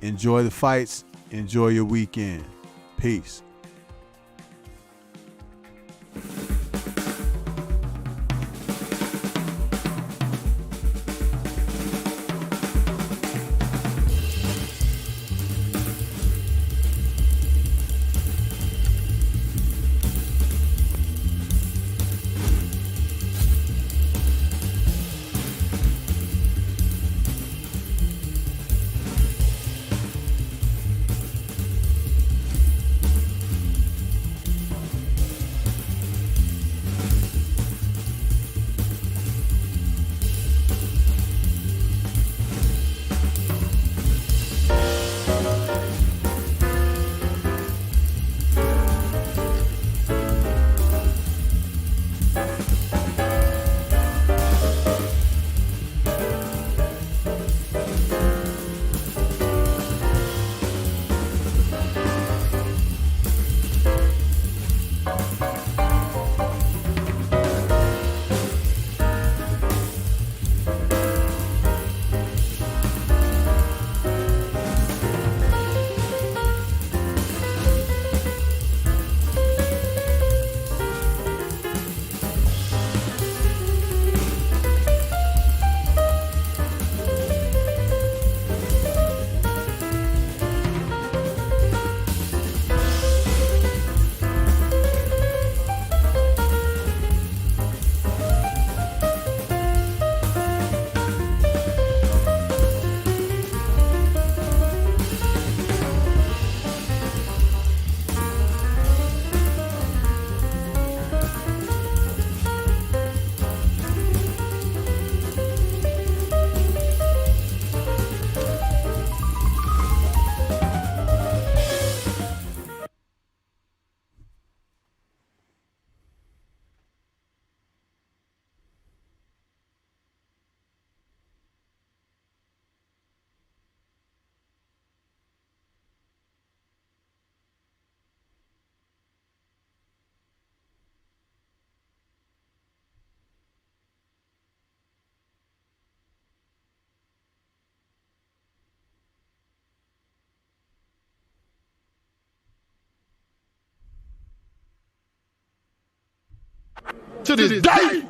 [SPEAKER 1] Enjoy the fights. Enjoy your weekend. Peace.
[SPEAKER 3] To this day.